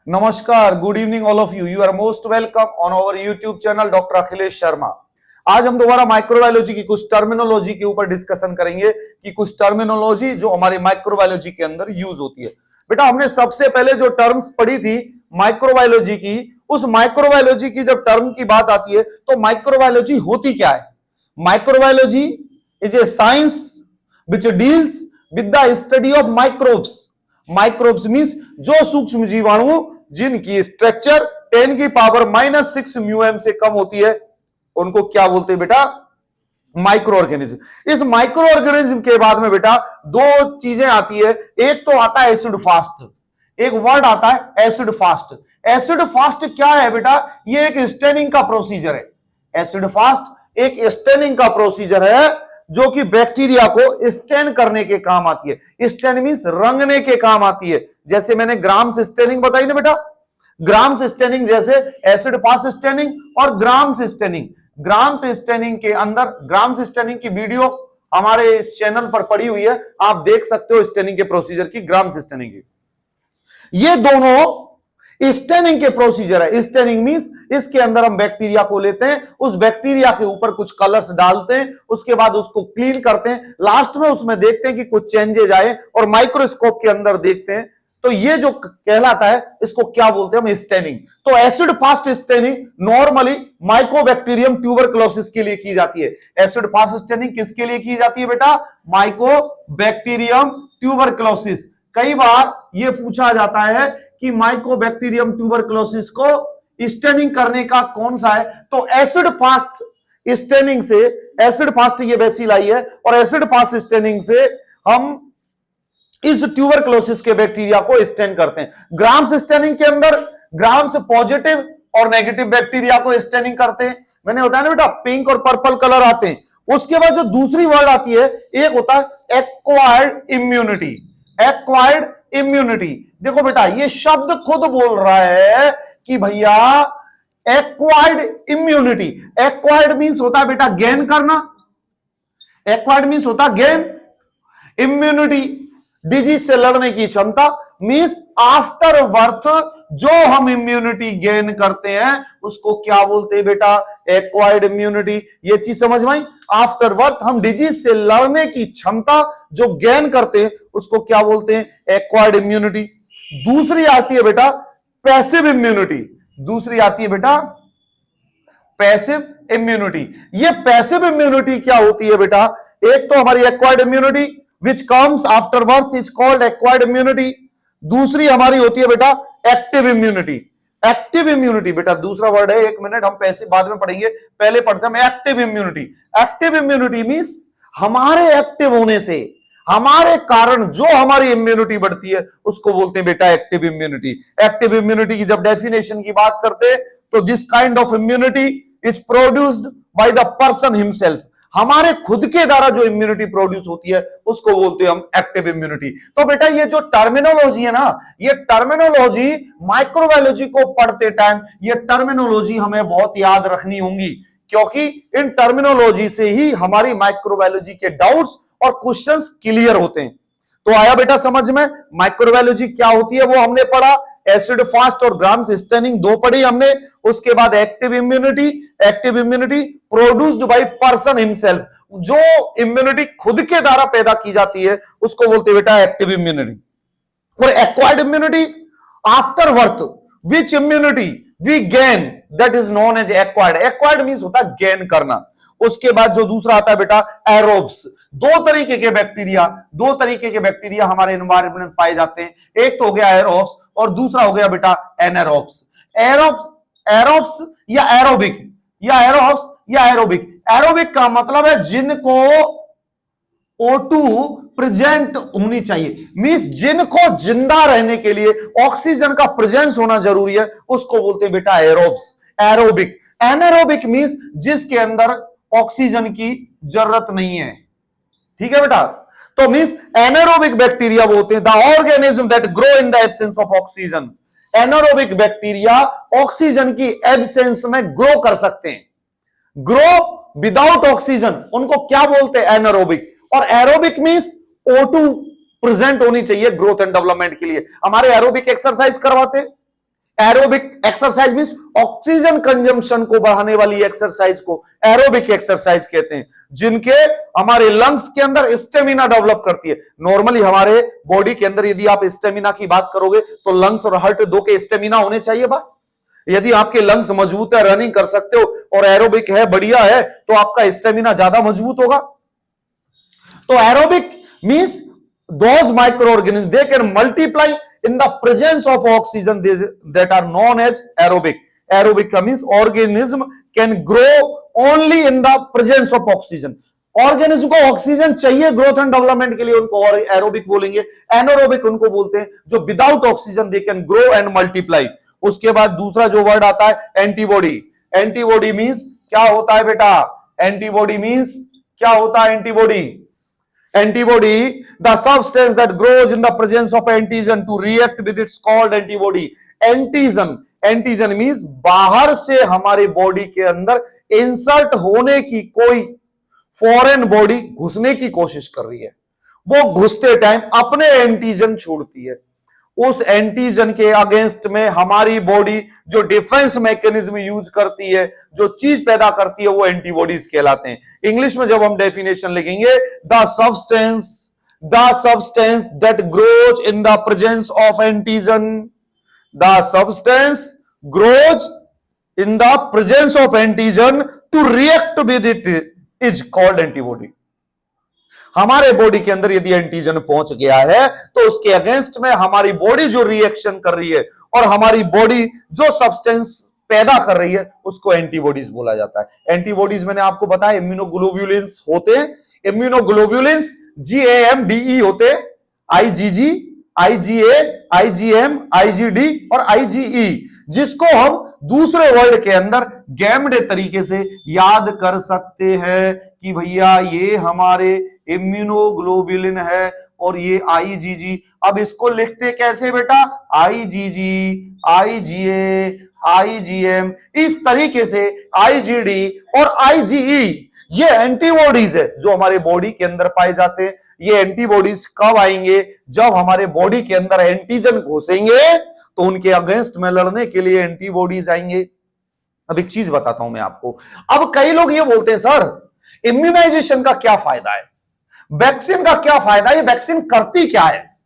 नमस्कार, good evening all of you. You are most welcome on our YouTube channel doctor Akhilesh Sharma. आज हम दोबारा microbiology की कुछ टर्मिनोलॉजी के ऊपर डिस्कशन करेंगे कि कुछ टर्मिनोलॉजी जो हमारी माइक्रोबायोलॉजी के अंदर यूज होती है। बेटा, हमने सबसे पहले जो टर्म्स पढ़ी थी माइक्रोबायोलॉजी की, उस माइक्रोबायोलॉजी की जब टर्म की बात आती है तो माइक्रोबायोलॉजी होती क्या है? Microbiology is a science which deals with the study of microbes. Microbes means जो सूक्ष्म जीवाणु जिनकी स्ट्रक्चर 10 की पावर -6 म्यूएम से कम होती है, उनको क्या बोलते हैं बेटा? Micro organism. इस माइक्रो ऑर्गेनिज्म के बाद में बेटा दो चीजें आती है। एक तो आता है एसिड फास्ट, एक वर्ड आता है एसिड फास्ट। एसिड फास्ट क्या है बेटा? ये एक स्टेनिंग का प्रोसीजर है। एसिड फास्ट एक स्टेनिंग का प्रोसीजर है जो कि बैक्टीरिया को स्टेन करने के काम आती है। स्टेन मींस रंगने के काम आती है। जैसे मैंने ग्राम्स स्टेनिंग बताई ना बेटा, ग्राम्स स्टेनिंग जैसे एसिड फास्ट स्टेनिंग और ग्राम्स स्टेनिंग। ग्राम्स स्टेनिंग के अंदर ग्राम्स स्टेनिंग की वीडियो हमारे इस चैनल पर पड़ी हुई है, आप देख सकते हो स्टेनिंग के प्रोसीजर की, ग्राम्स स्टेनिंग की। ये दोनों स्टेनिंग के प्रोसीजर है। स्टेनिंग मींस इसके अंदर हम बैक्टीरिया को लेते हैं, उस बैक्टीरिया के ऊपर कुछ कलर्स डालते हैं, उसके बाद उसको क्लीन करते हैं, लास्ट में उसमें देखते हैं कि कुछ चेंजेज आए और माइक्रोस्कोप के अंदर देखते हैं। तो ये जो कहलाता है इसको क्या बोलते हैं हम? स्टेनिंग। तो acid fast staining normally Mycobacterium tuberculosis के लिए की जाती है। एसिड फास्ट स्टेनिंग किसके लिए की जाती है बेटा? Mycobacterium tuberculosis. कई बार यह पूछा जाता है कि माइकोबैक्टीरियम ट्यूबरक्लोसिस को स्टेनिंग करने का कौन सा है? तो एसिड फास्ट स्टेनिंग से, एसिड फास्ट ये बेसिलाई है और एसिड फास्ट स्टेनिंग से हम इस ट्यूबरक्लोसिस के बैक्टीरिया को स्टेन करते हैं। ग्राम्स स्टेनिंग के अंदर ग्राम्स पॉजिटिव और नेगेटिव बैक्टीरिया को स्टेनिंग करते हैं। मैंने बताया ना बेटा, पिंक और पर्पल कलर आते हैं। उसके बाद जो दूसरी वर्ड आती है, एक होता है एक्वायर्ड इम्यूनिटी। एक्वायर्ड इम्यूनिटी, देखो बेटा ये शब्द खुद बोल रहा है कि भैया एक्वायर्ड इम्यूनिटी। एक्वायर्ड मींस होता है बेटा गेन करना, एक्वायर्ड मींस होता है गेन। इम्यूनिटी डिजीज से लड़ने की क्षमता, मींस आफ्टर बर्थ जो हम इम्यूनिटी गेन करते हैं उसको क्या बोलते हैं बेटा? Acquired immunity. ये चीज समझ में आई? आफ्टर बर्थ हम डिजीज से लड़ने की क्षमता जो गेन करते हैं उसको क्या बोलते हैं? Acquired immunity. दूसरी आती है बेटा पैसिव इम्यूनिटी। दूसरी आती है बेटा पैसिव इम्यूनिटी। ये पैसिव इम्यूनिटी क्या होती है बेटा? एक तो हमारी acquired immunity which comes after birth is called acquired immunity। दूसरी हमारी होती है बेटा एक्टिव इम्यूनिटी। एक्टिव इम्यूनिटी बेटा दूसरा वर्ड है, एक मिनट, हम पैसे बाद में पढ़ेंगे, पहले पढ़ते हैं active immunity. Active immunity means हमारे एक्टिव होने से, हमारे कारण जो हमारी इम्यूनिटी बढ़ती है उसको बोलते हैं बेटा एक्टिव इम्यूनिटी। एक्टिव इम्यूनिटी की जब डेफिनेशन की बात करते हैं तो this kind of immunity is produced by the person himself. हमारे खुद के द्वारा जो इम्यूनिटी प्रोड्यूस होती है उसको बोलते हैं हम एक्टिव इम्यूनिटी। तो बेटा ये जो टर्मिनोलॉजी है ना, ये टर्मिनोलॉजी माइक्रोबायोलॉजी को पढ़ते टाइम ये टर्मिनोलॉजी हमें बहुत याद रखनी होंगी, क्योंकि इन टर्मिनोलॉजी से ही हमारी माइक्रोबायोलॉजी के डाउट्स और क्वेश्चंस क्लियर होते हैं। तो आया बेटा समझ में? माइक्रोबायोलॉजी क्या होती है वो हमने पढ़ा। एसिड फास्ट और ग्राम्स स्टेनिंग दो पढ़ी हमने। उसके बाद active immunity. Active immunity produced by person himself, जो इम्यूनिटी खुद के द्वारा पैदा की जाती है उसको बोलते हैं बेटा एक्टिव इम्यूनिटी। और acquired immunity after birth which immunity we gain that is known as acquired. Acquired means होता है गेन करना। उसके बाद जो दूसरा आता है बेटा एरोब्स। दो तरीके के बैक्टीरिया हमारे एनवायरनमेंट में पाए जाते हैं। एक तो हो गया एरोब्स और दूसरा हो गया बेटा एनारोब्स। एरोब्स या एरोबिक, या एरोब्स या एरोबिक। एरोबिक का मतलब है जिनको O2 प्रेजेंट होनी चाहिए, मींस जिनको जिंदा रहने के लिए ऑक्सीजन का प्रेजेंस होना जरूरी है, उसको बोलते हैं बेटा एरोब्स, एरोबिक। एनारोबिक मींस जिसके अंदर ऑक्सीजन की जरूरत नहीं है। ठीक है बेटा? तो मींस एनारोबिक बैक्टीरिया बोलते हैं the organism that grow in the absence of oxygen. Anaerobic bacteria oxygen की एब्सेंस में ग्रो कर सकते हैं। ग्रो विदाउट ऑक्सीजन उनको क्या बोलते हैं? एनारोबिक। और एरोबिक मींस O2 प्रेजेंट होनी चाहिए ग्रोथ एंड डेवलपमेंट के लिए। हमारे एरोबिक एक्सरसाइज करवाते हैं, aerobic exercise means oxygen consumption को बढ़ाने वाली एक्सरसाइज को एरोबिक एक्सरसाइज कहते हैं, जिनके हमारे लंग्स के अंदर स्टेमिना डेवलप करती है। नॉर्मली हमारे बॉडी के अंदर यदि आप स्टेमिना की बात करोगे तो लंग्स और हार्ट दो के स्टेमिना होने चाहिए बस। यदि आपके लंग्स मजबूत है, रनिंग कर सकते हो और एरोबिक है, बढ़िया है, तो आपका स्टेमिना ज्यादा मजबूत होगा। तो aerobic means those micro organism they can multiply in the presence of oxygen that are known as aerobic. Aerobic means organism can grow only in the presence of oxygen. Organism को oxygen चाहिए growth and development के लिए, उनको और aerobic बोलेंगे। Anaerobic उनको बोलते हैं जो without oxygen they can grow and multiply. उसके बाद दूसरा जो वर्ड आता है एंटीबॉडी। एंटीबॉडी मींस क्या होता है बेटा? एंटीबॉडी मींस क्या होता है? Antibody antibody the substance that grows in the presence of antigen to react with its called antibody. antigen means बाहर से हमारे बॉडी के अंदर इंसर्ट होने की कोई फॉरेन बॉडी घुसने की कोशिश कर रही है, वो घुसते टाइम अपने एंटीजन छोड़ती है। उस एंटीजन के अगेंस्ट में हमारी बॉडी जो डिफेंस मैकेनिज्म यूज करती है, जो चीज पैदा करती है, वो एंटीबॉडीज कहलाते हैं। इंग्लिश में जब हम डेफिनेशन लिखेंगे, the substance that grows in the presence of antigen, the substance grows in the presence of antigen to react with it is called antibody. हमारे बॉडी के अंदर यदि एंटीजन पहुंच गया है तो उसके अगेंस्ट में हमारी बॉडी जो रिएक्शन कर रही है और हमारी बॉडी जो सब्सटेंस पैदा कर रही है उसको एंटीबॉडीज बोला जाता है। एंटीबॉडीज मैंने आपको बताया इम्यूनोग्लोब्युलिन्स होते हैं। इम्यूनोग्लोब्युलिन्स GAMDE होते हैं, IgG, IgA, IgM, IgD और IgE, जिसको हम दूसरे वर्ड के अंदर गैमडे तरीके से याद कर सकते हैं कि भैया ये हमारे इम्यूनोग्लोबुलिन है और ये IgG। अब इसको लिखते कैसे बेटा? IgG, IgA, IgM, इस तरीके से IgD और IgE ये एंटीबॉडीज है जो हमारे बॉडी के अंदर पाए जाते हैं। ये एंटीबॉडीज कब आएंगे? जब हमारे बॉडी के अंदर एंटीजन घुसेंगे तो उनके अगेंस्ट में लड़ने के लिए एंटीबॉडीज आएंगे। अब एक चीज बताता हूं मैं आपको। अब कई लोग ये बोलते हैं सर इम्यूनाइजेशन का क्या फायदा है, वैक्सीन का क्या फायदा है, ये वैक्सीन करती क्या है?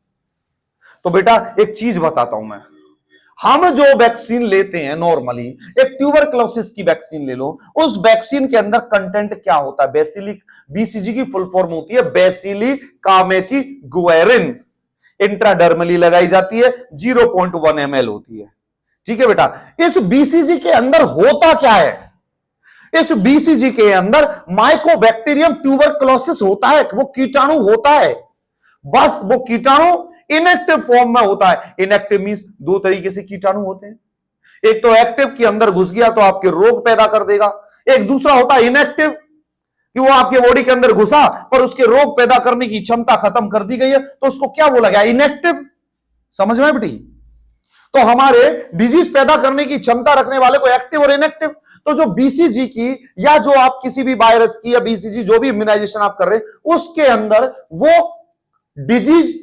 तो बेटा एक चीज बताता हूं मैं। हम जो वैक्सीन लेते हैं नॉर्मली, एक ट्यूबरक्लोसिस की वैक्सीन ले लो, उस वैक्सीन के अंदर कंटेंट क्या होता है? बेसिलिक, BCG की फुल फॉर्म होती है बेसिलिकामेचिगुएरिन। इंट्राडर्मली लगाई जाती है, 0.1 ml होती है। ठीक है बेटा, इस BCG के अंदर होता क्या है? इस BCG के अंदर माइकोबैक्टीरियम ट्यूबरक्लोसिस होता है, वो कीटाणु होता है। बस वो कीटाणु इनएक्टिव फॉर्म में होता है। इनएक्टिव मींस दो तरीके से कीटाणु होते हैं, एक तो एक्टिव के अंदर घुस गया तो आपके रोग पैदा कर देगा, एक दूसरा होता है इनएक्टिव कि वो आपके बॉडी के अंदर घुसा पर उसके रोग पैदा करने की क्षमता खत्म कर दी गई है, तो उसको क्या बोला गया? इनएक्टिव। समझ में बेटी? तो हमारे डिजीज पैदा करने की क्षमता रखने वाले को एक्टिव और इनएक्टिव। तो जो BCG की या जो आप किसी भी वायरस की या BCG जो भी इम्यूनाइजेशन आप कर रहे हैं उसके अंदर वो डिजीज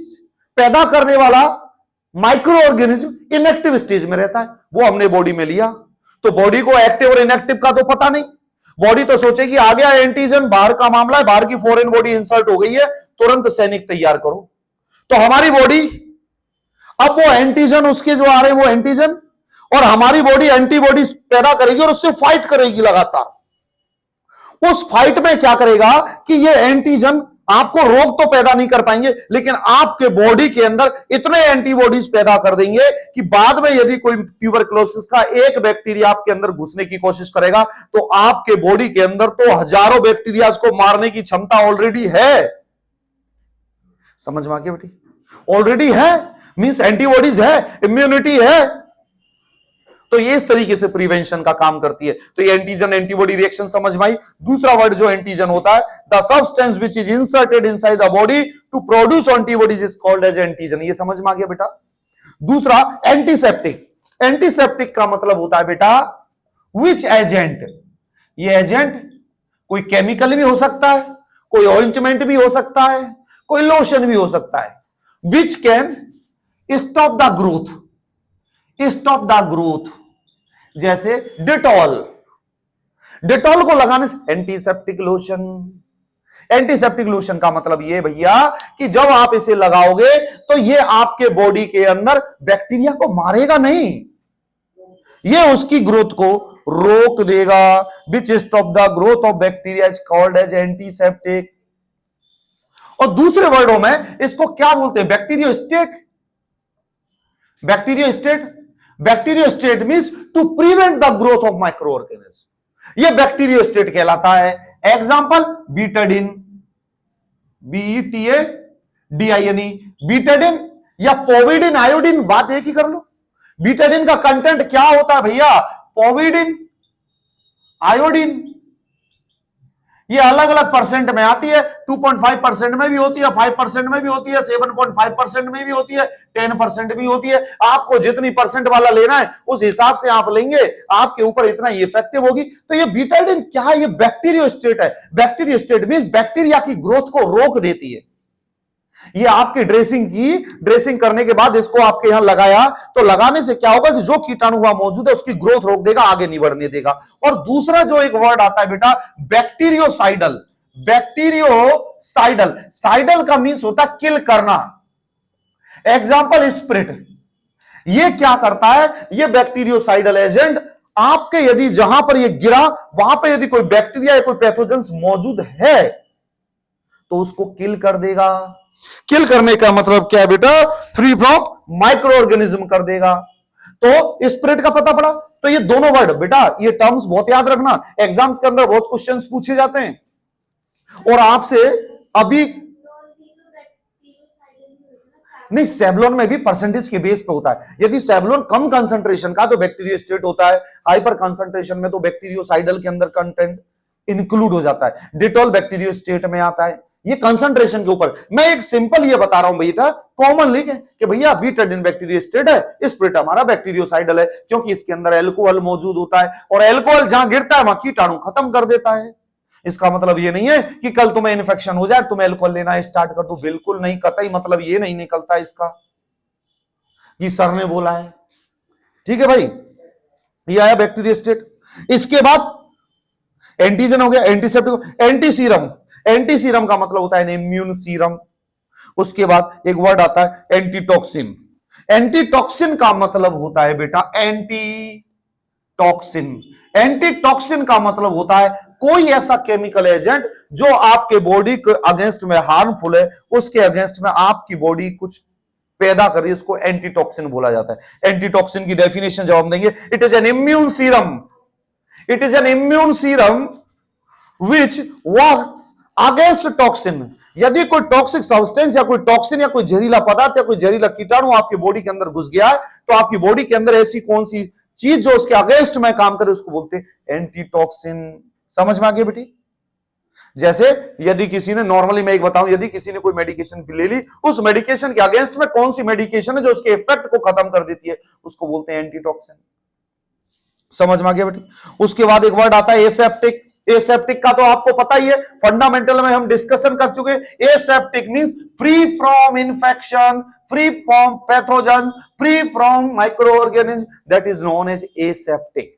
पैदा करने वाला माइक्रो ऑर्गेनिज्म इनएक्टिव स्टेज में रहता है, वो हमने बॉडी में लिया। तो बॉडी को एक्टिव और इनएक्टिव का तो पता नहीं, बॉडी तो सोचेगी आ गया एंटीजन, बाहर का मामला है, बाहर की फॉरेन बॉडी इंसर्ट हो गई है, तुरंत सैनिक तैयार करो। तो हमारी बॉडी अब वो एंटीजन उसके जो आ रहे हैं वो एंटीजन, और हमारी बॉडी एंटीबॉडी पैदा करेगी और उससे फाइट करेगी लगातार। उस फाइट में क्या करेगा कि ये एंटीजन आपको रोग तो पैदा नहीं कर पाएंगे, लेकिन आपके बॉडी के अंदर इतने एंटीबॉडीज पैदा कर देंगे कि बाद में यदि कोई ट्यूबरक्लोसिस का एक बैक्टीरिया आपके अंदर घुसने की कोशिश करेगा तो आपके बॉडी के अंदर तो हजारों बैक्टीरिया को मारने की क्षमता ऑलरेडी है। समझ में आ गया बेटी? ऑलरेडी है मींस एंटीबॉडीज है, इम्यूनिटी है। तो ये इस तरीके से प्रिवेंशन का काम करती है। तो ये एंटीजन एंटीबॉडी रिएक्शन समझ में आई। दूसरा वर्ड जो एंटीजन होता है, the substance which is inserted inside the body to produce antibodies is called as antigen. ये समझ में आ गया बेटा? दूसरा एंटीसेप्टिक। एंटीसेप्टिक का मतलब होता है बेटा विच एजेंट, ये एजेंट कोई केमिकल भी हो सकता है, कोई ऑइंटमेंट भी हो सकता है, कोई लोशन भी हो सकता है, which can stop the growth, stop the growth, जैसे डिटॉल। डिटॉल को लगाने से एंटीसेप्टिक लोशन। एंटीसेप्टिक लोशन का मतलब ये भैया कि जब आप इसे लगाओगे तो ये आपके बॉडी के अंदर बैक्टीरिया को मारेगा नहीं, ये उसकी ग्रोथ को रोक देगा। Which stop the growth of bacteria is called as antiseptic. और दूसरे वर्डों में इसको क्या बोलते हैं? Bacteriostat. Bacteriostat, bacteriostat means to prevent the growth of micro organism, यह बैक्टीरियोस्टेट कहलाता है। एग्जांपल बीटाडिन, BETADINE, बीटाडिन या पोविडिन, आयोडीन, बात एक ही कर लो। बीटाडिन का कंटेंट क्या होता है भैया? पोविडिन, आयोडीन। ये अलग अलग परसेंट में आती है, 2.5% में भी होती है, 5% में भी होती है, 7.5% में भी होती है, 10% भी होती है। आपको जितनी परसेंट वाला लेना है उस हिसाब से आप लेंगे, आपके ऊपर इतना इफेक्टिव होगी। तो ये बीटाडिन क्या है? ये बैक्टीरियोस्टेट है। बैक्टीरियोस्टेट मींस बैक्टीरिया की ग्रोथ को रोक देती है। ये आपकी ड्रेसिंग करने के बाद इसको आपके यहां लगाया, तो लगाने से क्या होगा कि जो कीटाणु वहां मौजूद है उसकी ग्रोथ रोक देगा, आगे नहीं बढ़ने देगा। और दूसरा जो एक वर्ड आता है बेटा, बैक्टीरियोसाइडल। बैक्टीरियोसाइडल, साइडल का मीन्स होता है किल करना। एग्जाम्पल स्प्रिट, ये क्या करता है? ये बैक्टीरियोसाइडल एजेंट आपके यदि जहां पर ये गिरा वहां पर यदि कोई बैक्टीरिया या कोई पैथोजेंस मौजूद है तो उसको किल कर देगा। किल करने का मतलब क्या है बेटा? फ्री फ्रॉम माइक्रो ऑर्गेनिज्म कर देगा। तो स्प्रिट का पता पड़ा। तो ये दोनों वर्ड बेटा, ये टर्म्स बहुत याद रखना, एग्जाम्स के अंदर बहुत क्वेश्चंस पूछे जाते हैं। और आपसे अभी नहीं, सेवलोन में भी परसेंटेज के बेस पे होता है। यदि सेवलोन कम कंसंट्रेशन का तो बैक्टीरियोस्टेट होता है, हाइपर कंसंट्रेशन में तो बैक्टीरियोसाइडल के अंदर कंटेंट इंक्लूड हो जाता है। डिटॉल बैक्टीरियोस्टेट में आता है। ये कंसंट्रेशन के ऊपर मैं एक सिंपल ये बता रहा हूं बेटा, कॉमनली कि भैया बीटाडिन बैक्टीरियोस्टेट है, स्प्रिट हमारा बैक्टीरियोसाइडल है, क्योंकि इसके अंदर अल्कोहल मौजूद होता है और अल्कोहल जहां गिरता है वहां कीटाणु खत्म कर देता है। इसका मतलब ये नहीं है कि कल तुम्हें इन्फेक्शन हो जाए तुम्हें अल्कोहल लेना स्टार्ट कर दो, बिल्कुल नहीं, कतई मतलब ये नहीं निकलता इसका कि सर ने बोला है। ठीक है भाई, ये आया बैक्टीरियोस्टेट। इसके बाद एंटीजन हो गया, एंटीसेप्टिक, एंटीसीरम। एंटीसीरम का मतलब होता है इम्यून सीरम। उसके बाद एक वर्ड आता है एंटीटॉक्सिन। एंटीटॉक्सिन का मतलब होता है बेटा एंटीटॉक्सिन। एंटीटॉक्सिन का मतलब होता है कोई ऐसा केमिकल एजेंट जो आपके बॉडी के अगेंस्ट में हार्मफुल है, उसके अगेंस्ट में आपकी बॉडी कुछ पैदा कर रही है, उसको एंटीटॉक्सिन बोला जाता है। एंटीटॉक्सिन की डेफिनेशन जब हम देंगे, it is an immune serum. It is an immune serum which works against toxin. यदि कोई टॉक्सिक सब्सटेंस या कोई टॉक्सिन या कोई जहरीला पदार्थ या कोई जहरीला कीटाणु आपकी बॉडी के अंदर घुस गया है, तो आपकी बॉडी के अंदर ऐसी कौन सी चीज जो उसके अगेंस्ट में काम करे उसको बोलते हैं एंटीटॉक्सिन। समझ में आ गया बेटी? जैसे यदि किसी ने, नॉर्मली मैं एक बताऊं, यदि किसी ने कोई मेडिकेशन ले ली, उस मेडिकेशन के अगेंस्ट में कौन सी मेडिकेशन है जो उसके इफेक्ट को खत्म कर देती है, उसको बोलते हैं एंटीटॉक्सिन। समझ में आ गया बेटी? उसके बाद एक वर्ड आता है एसेप्टिक। एसेप्टिक का तो आपको पता ही है, फंडामेंटल में हम डिस्कशन कर चुके हैं। Aseptic means free from infection, free from pathogen, free from micro organism, that is known as aseptic.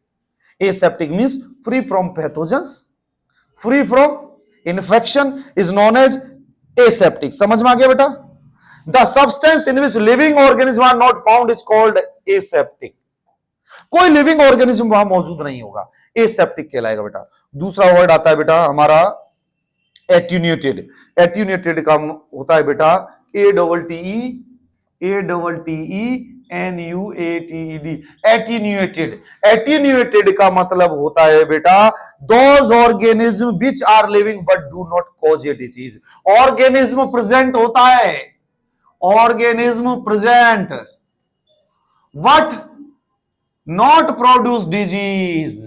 Aseptic means free from pathogens, free from infection is known as aseptic. समझ में आ गया बेटा? The substance in which living organism are not found is called aseptic. कोई living organism वहां मौजूद नहीं होगा, एसेप्टिक कहलाएगा बेटा। दूसरा वर्ड आता है बेटा हमारा एट्यूनेटेड। एट्यूनेटेड का होता है बेटा ATTENUATED, एट्यूनेटेड। एट्यूनेटेड का मतलब होता है बेटा those organism which are living but do not cause a disease. Organism present होता है, organism present what not produce disease,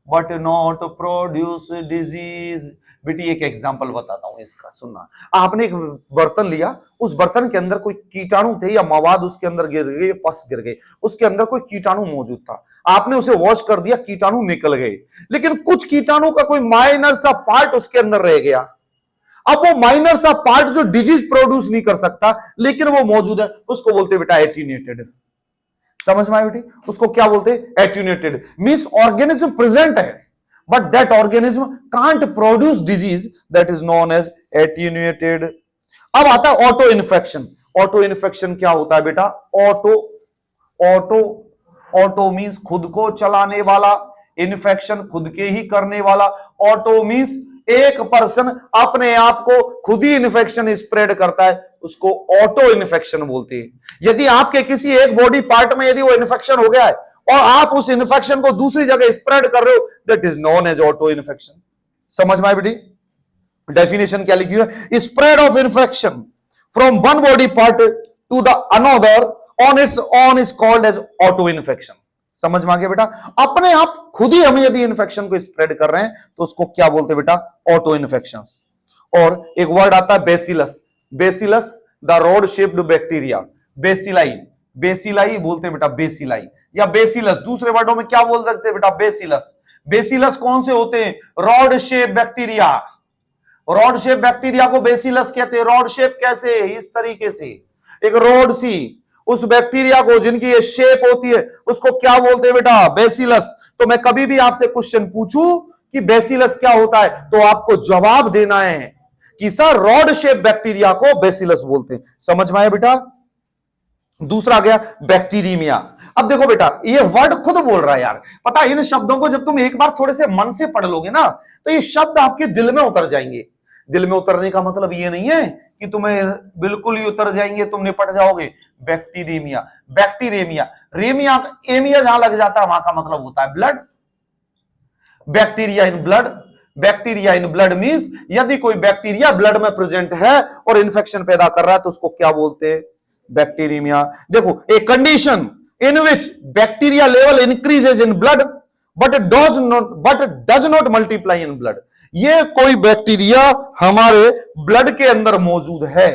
but not produce disease. बेटी एक एग्जांपल बताता हूं इसका, सुनना। आपने एक बर्तन लिया, उस बर्तन के अंदर कोई कीटाणु थे या मवाद उसके अंदर गिर गए, पस गिर गए, उसके अंदर कोई कीटाणु मौजूद था, आपने उसे वॉश कर दिया, कीटाणु निकल गए, लेकिन कुछ कीटाणु का कोई माइनर सा पार्ट उसके अंदर रह गया। अब वो माइनर सा पार्ट जो डिजीज प्रोड्यूस नहीं कर सकता लेकिन वो मौजूद है, उसको बोलते बेटा एट्यूनेटेड। समझ में आया बेटी? उसको क्या बोलते हैं? एट्यूनेटेड मींस ऑर्गेनिज्म प्रेजेंट है but that organism can't produce disease, that is known as attenuated. अब आता है ऑटो इन्फेक्शन। ऑटो इन्फेक्शन क्या होता है बेटा? ऑटो मींस खुद को चलाने वाला, इन्फेक्शन खुद के ही करने वाला। ऑटो मींस एक पर्सन अपने आप को खुद ही इन्फेक्शन स्प्रेड करता है, उसको ऑटो इन्फेक्शन बोलते हैं। यदि आपके किसी एक बॉडी पार्ट में यदि वो इन्फेक्शन हो गया है और आप उस इन्फेक्शन को दूसरी जगह स्प्रेड कर रहे हो, that is known as auto infection. समझ में आए बेटी? डेफिनेशन क्या लिखी है? Spread of infection from one body part to the another on its own is called as auto infection. समझ में आ गया बेटा? अपने आप खुद ही हम यदि इन्फेक्शन को स्प्रेड कर रहे हैं तो उसको क्या बोलते हैं बेटा? Auto infection. और एक वर्ड आता है bacillus. Bacillus the rod shaped bacteria, bacilli, bacilli बोलते हैं बेटा, बेसिलाई या बेसिलस। दूसरे वर्डों में क्या बोल सकते हैं बेटा? बेसिलस। बेसिलस कौन से होते हैं? Rod shape bacteria. Rod shape bacteria को बेसिलस कहते हैं। रॉड शेप कैसे? इस तरीके से, एक रॉड सी, उस बैक्टीरिया को जिनकी ये शेप होती है उसको क्या बोलते हैं बेटा? बेसिलस। तो मैं कभी भी आपसे क्वेश्चन पूछूं कि बेसिलस क्या होता है तो आपको जवाब देना है कि सर रॉड शेप बैक्टीरिया को बेसिलस बोलते हैं। समझ में आया बेटा? दूसरा गया बैक्टीरीमिया। अब देखो बेटा, ये वर्ड खुद बोल रहा है यार। पता है इन शब्दों को जब तुम एक बार थोड़े से मन से पढ़ लोगे ना तो ये शब्द आपके दिल में उतर जाएंगे। दिल में उतरने का मतलब ये नहीं है कि तुम्हें बिल्कुल ही उतर जाएंगे, तुम निपट जाओगे। बैक्टीरीमिया, बैक्टीरेमिया, रेमिया एमिया जहां लग जाता है वहां का मतलब होता है blood. Bacteria in blood, bacteria in blood means यदि कोई बैक्टीरिया ब्लड में प्रेजेंट है और इन्फेक्शन पैदा कर रहा है तो उसको क्या बोलते हैं? बैक्टीरीमिया। देखो, a condition in which bacteria level increases in blood but does not multiply in blood. ये कोई बैक्टीरिया हमारे ब्लड के अंदर मौजूद है,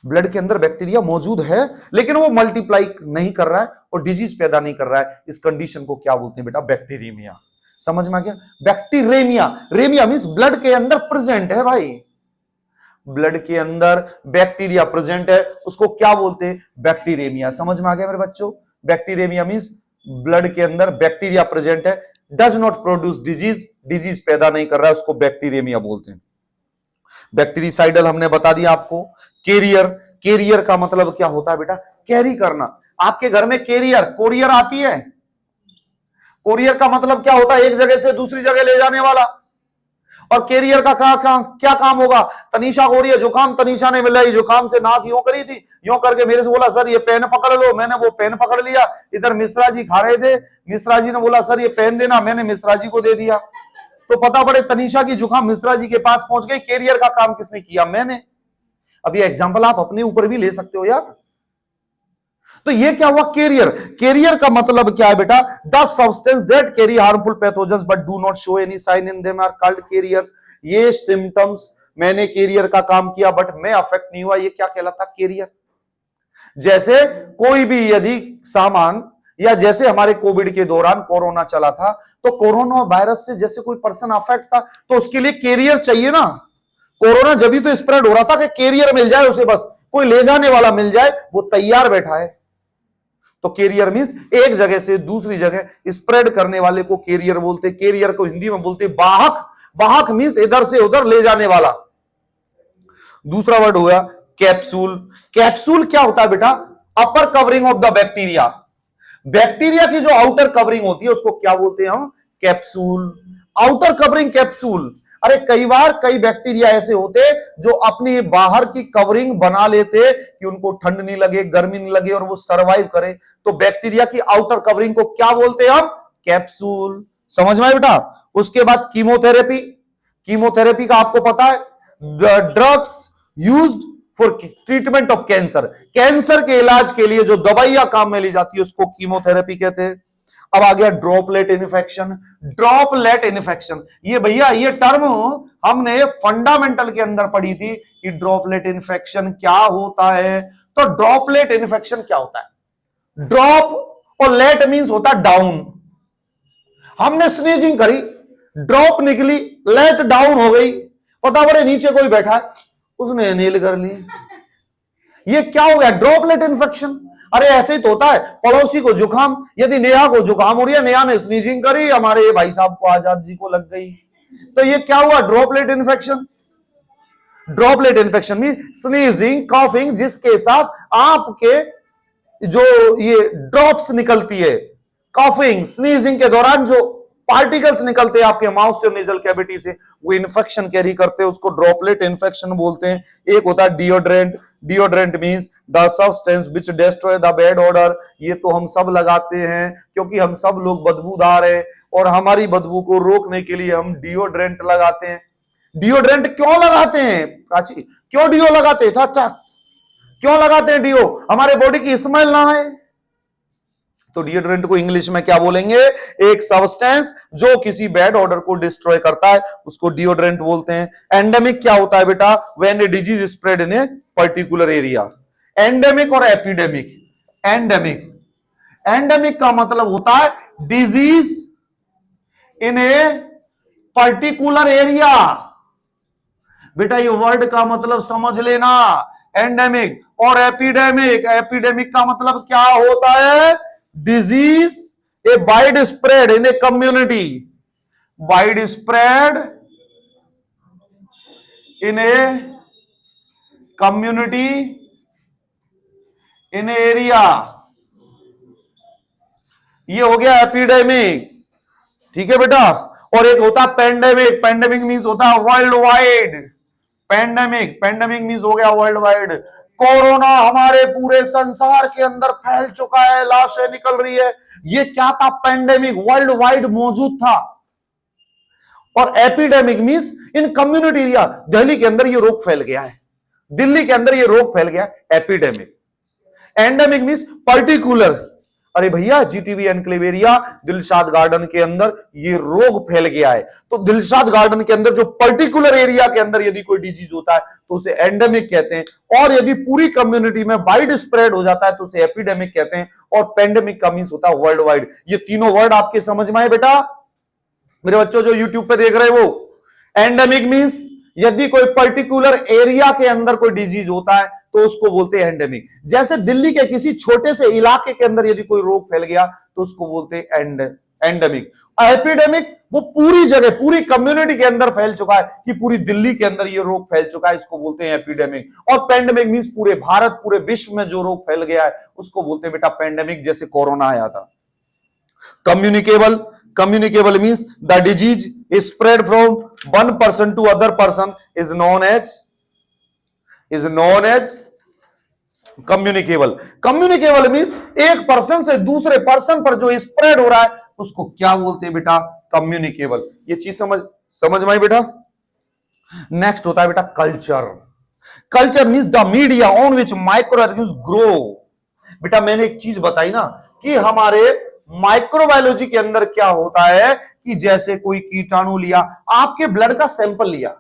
ब्लड के अंदर बैक्टीरिया मौजूद है लेकिन वो मल्टीप्लाई नहीं कर रहा है और डिजीज पैदा नहीं कर रहा है। इस कंडीशन को क्या बोलते हैं बेटा? बैक्टीरीमिया। समझ में आ गया? बैक्टीरेमिया, रेमिया मींस ब्लड के अंदर प्रेजेंट है भाई, ब्लड के अंदर बैक्टीरिया प्रेजेंट है, उसको क्या बोलते हैं? बैक्टीरेमिया। समझ में आ गया मेरे बच्चों? बैक्टीरेमिया मींस ब्लड के अंदर बैक्टीरिया प्रेजेंट है, does not produce disease, disease पैदा नहीं कर रहा है, उसको बैक्टीरेमिया बोलते हैं। बैक्टीरिसाइडल हमने बता दिया आपको। कैरियर, कैरियर का मतलब क्या होता है बेटा? कैरी करना। आपके घर में कैरियर, कोरियर आती है। कोरियर का मतलब क्या होता है? एक जगह से दूसरी जगह ले जाने वाला। और कैरियर का क्या काम होगा? तनीषा को हो रही है जुकाम, तनीषा ने मिलाई जुकाम से नाक यूं करी थी, यूं करके मेरे से बोला सर ये पेन पकड़ लो, मैंने वो पेन पकड़ लिया। इधर मिश्रा जी खा रहे थे, मिश्रा जी ने बोला सर ये पेन देना, मैंने मिश्रा जी को दे दिया। तो पता पड़े तनीषा की जुकाम मिश्रा जी के पास पहुंच गई। कैरियर का काम किसने किया? मैंने। अब ये एग्जाम्पल आप अपने ऊपर भी ले सकते हो यार। तो ये क्या हुआ? कैरियर। कैरियर का मतलब क्या है बेटा? The substance that carry harmful pathogens but do not show any sign in them are called carriers. ये सिम्टम्स, मैंने कैरियर का काम किया बट मैं अफेक्ट नहीं हुआ, ये क्या कहलाता? कैरियर। जैसे कोई भी यदि सामान, या जैसे हमारे कोविड के दौरान कोरोना चला था तो कोरोना वायरस से जैसे कोई पर्सन अफेक्ट था तो उसके लिए कैरियर चाहिए ना। कोरोना जब भी तो स्प्रेड हो रहा था कि कैरियर मिल जाए उसे, बस कोई ले जाने वाला मिल जाए, वो तैयार बैठा है। तो कैरियर मींस एक जगह से दूसरी जगह स्प्रेड करने वाले को कैरियर बोलते। कैरियर को हिंदी में बोलते वाहक। वाहक मींस इधर से उधर ले जाने वाला। दूसरा वर्ड हुआ कैप्सूल। कैप्सूल क्या होता है बेटा? Upper covering of the bacteria. Bacteria की जो आउटर कवरिंग होती है उसको क्या बोलते हैं हम? कैप्सूल। Outer covering capsule. अरे कई बार कई बैक्टीरिया ऐसे होते जो अपनी बाहर की कवरिंग बना लेते कि उनको ठंड नहीं लगे, गर्मी नहीं लगे और वो सरवाइव करे। तो बैक्टीरिया की आउटर कवरिंग को क्या बोलते हैं हम? कैप्सूल। समझ में आया बेटा? उसके बाद कीमोथेरेपी। कीमोथेरेपी का आपको पता है, drugs used for treatment of cancer. Cancer के इलाज के लिए जो दवाइयां काम में ली जाती है उसको कीमोथेरेपी कहते हैं। अब आ गया ड्रॉपलेट इन्फेक्शन। ड्रॉपलेट इन्फेक्शन, ये भैया ये टर्म हमने फंडामेंटल के अंदर पढ़ी थी कि ड्रॉपलेट इन्फेक्शन क्या होता है। तो ड्रॉपलेट इन्फेक्शन क्या होता है? ड्रॉप और लेट मींस होता है डाउन। हमने स्नीजिंग करी, ड्रॉप निकली, लेट डाउन हो गई। पता पड़े नीचे कोई बैठा है, उसने इनहेल कर ली। ये क्या हो गया? Droplet infection. अरे ऐसे ही तो होता है, पड़ोसी को जुकाम, यदि नेहा को जुकाम हो रही है, नेहा ने स्नीजिंग करी, हमारे भाई साहब को आजाद जी को लग गई, तो ये क्या हुआ? Droplet infection. Droplet infection mean sneezing, coughing, जिसके साथ आपके जो ये ड्रॉप्स निकलती है, कॉफिंग स्नीजिंग के दौरान जो पार्टिकल्स निकलते हैं आपके माउथ से और नेजल कैविटी से, वो इन्फेक्शन कैरी करते हैं, उसको ड्रॉपलेट इन्फेक्शन बोलते हैं। एक होता है deodorant. Deodorant means the substance which destroy the bad order. ये तो हम सब लगाते हैं क्योंकि हम सब लोग बदबूदार हैं और हमारी बदबू को रोकने के लिए हम डिओड्रेंट लगाते हैं। डिओड्रेंट क्यों लगाते हैं प्राची? क्यों डिओ लगाते हैं? चाचा क्यों लगाते हैं डिओ? हमारे बॉडी की स्मेल ना आए। तो डिओड्रेंट को इंग्लिश में क्या बोलेंगे? एक सब्सटेंस जो किसी बैड ऑर्डर को डिस्ट्रॉय करता है, उसको डिओड्रेंट बोलते हैं। एंडेमिक क्या होता है बेटा? When a disease spread in a particular area. Endemic और एपिडेमिक। एंडेमिक, एंडेमिक का मतलब होता है disease in a particular area. बेटा ये वर्ड का मतलब समझ लेना, एंडेमिक और एपिडेमिक। एपिडेमिक का मतलब क्या होता है? Disease a wide spread in a community, wide spread in a community in area, ये हो गया एपिडेमिक। ठीक है बेटा। और एक होता है पेंडेमिक। पेंडेमिक मींस होता है world wide. Pandemic, pandemic means हो गया वर्ल्ड वाइड। कोरोना हमारे पूरे संसार के अंदर फैल चुका है, लाशें निकल रही है, ये क्या था? पेंडेमिक, वर्ल्ड वाइड मौजूद था। और एपिडेमिक मींस इन कम्युनिटी एरिया, दिल्ली के अंदर ये रोग फैल गया है, दिल्ली के अंदर ये रोग फैल गया। एपिडेमिक। Endemic means particular. अरे भैया GTB enclave area Dilshad garden के अंदर ये रोग फैल गया है, तो दिलशाद गार्डन के अंदर जो पर्टिकुलर एरिया के अंदर यदि कोई डिजीज होता है तो उसे एंडेमिक कहते हैं, और यदि पूरी कम्युनिटी में वाइड स्प्रेड हो जाता है तो उसे एपिडेमिक कहते हैं, और पेंडेमिक का मींस होता है वर्ल्ड वाइड। ये तीनों वर्ड आपके समझ में आए बेटा? मेरे बच्चों जो यूट्यूब पे देख रहे हो, एंडेमिक मींस यदि कोई पर्टिकुलर एरिया के अंदर कोई डिजीज होता है तो उसको बोलते हैं एंडेमिक। जैसे दिल्ली के किसी छोटे से इलाके के अंदर यदि कोई रोग फैल गया तो उसको बोलते हैं एंडेमिक। एपिडेमिक वो पूरी जगह, पूरी कम्युनिटी के अंदर फैल चुका है कि पूरी दिल्ली के अंदर ये रोग फैल चुका है, इसको बोलते हैं एपिडेमिक। और पेंडेमिक मींस पूरे भारत, पूरे विश्व में जो रोग फैल गया है उसको बोलते हैं बेटा पेंडेमिक, जैसे कोरोना आया था। Communicable, communicable means the disease spread from one person to other person is known as communicable. Communicable means एक पर्सन से दूसरे पर्सन पर जो स्प्रेड हो रहा है उसको क्या बोलते हैं बेटा? कम्युनिकेबल। ये चीज समझ में आई बेटा? नेक्स्ट होता है बेटा culture. Culture means the media on which micro organism grow. बेटा मैंने एक चीज बताई ना कि हमारे माइक्रोबायोलॉजी के अंदर क्या होता है कि जैसे कोई कीटाणु लिया, आपके ब्लड का सैंपल लिया,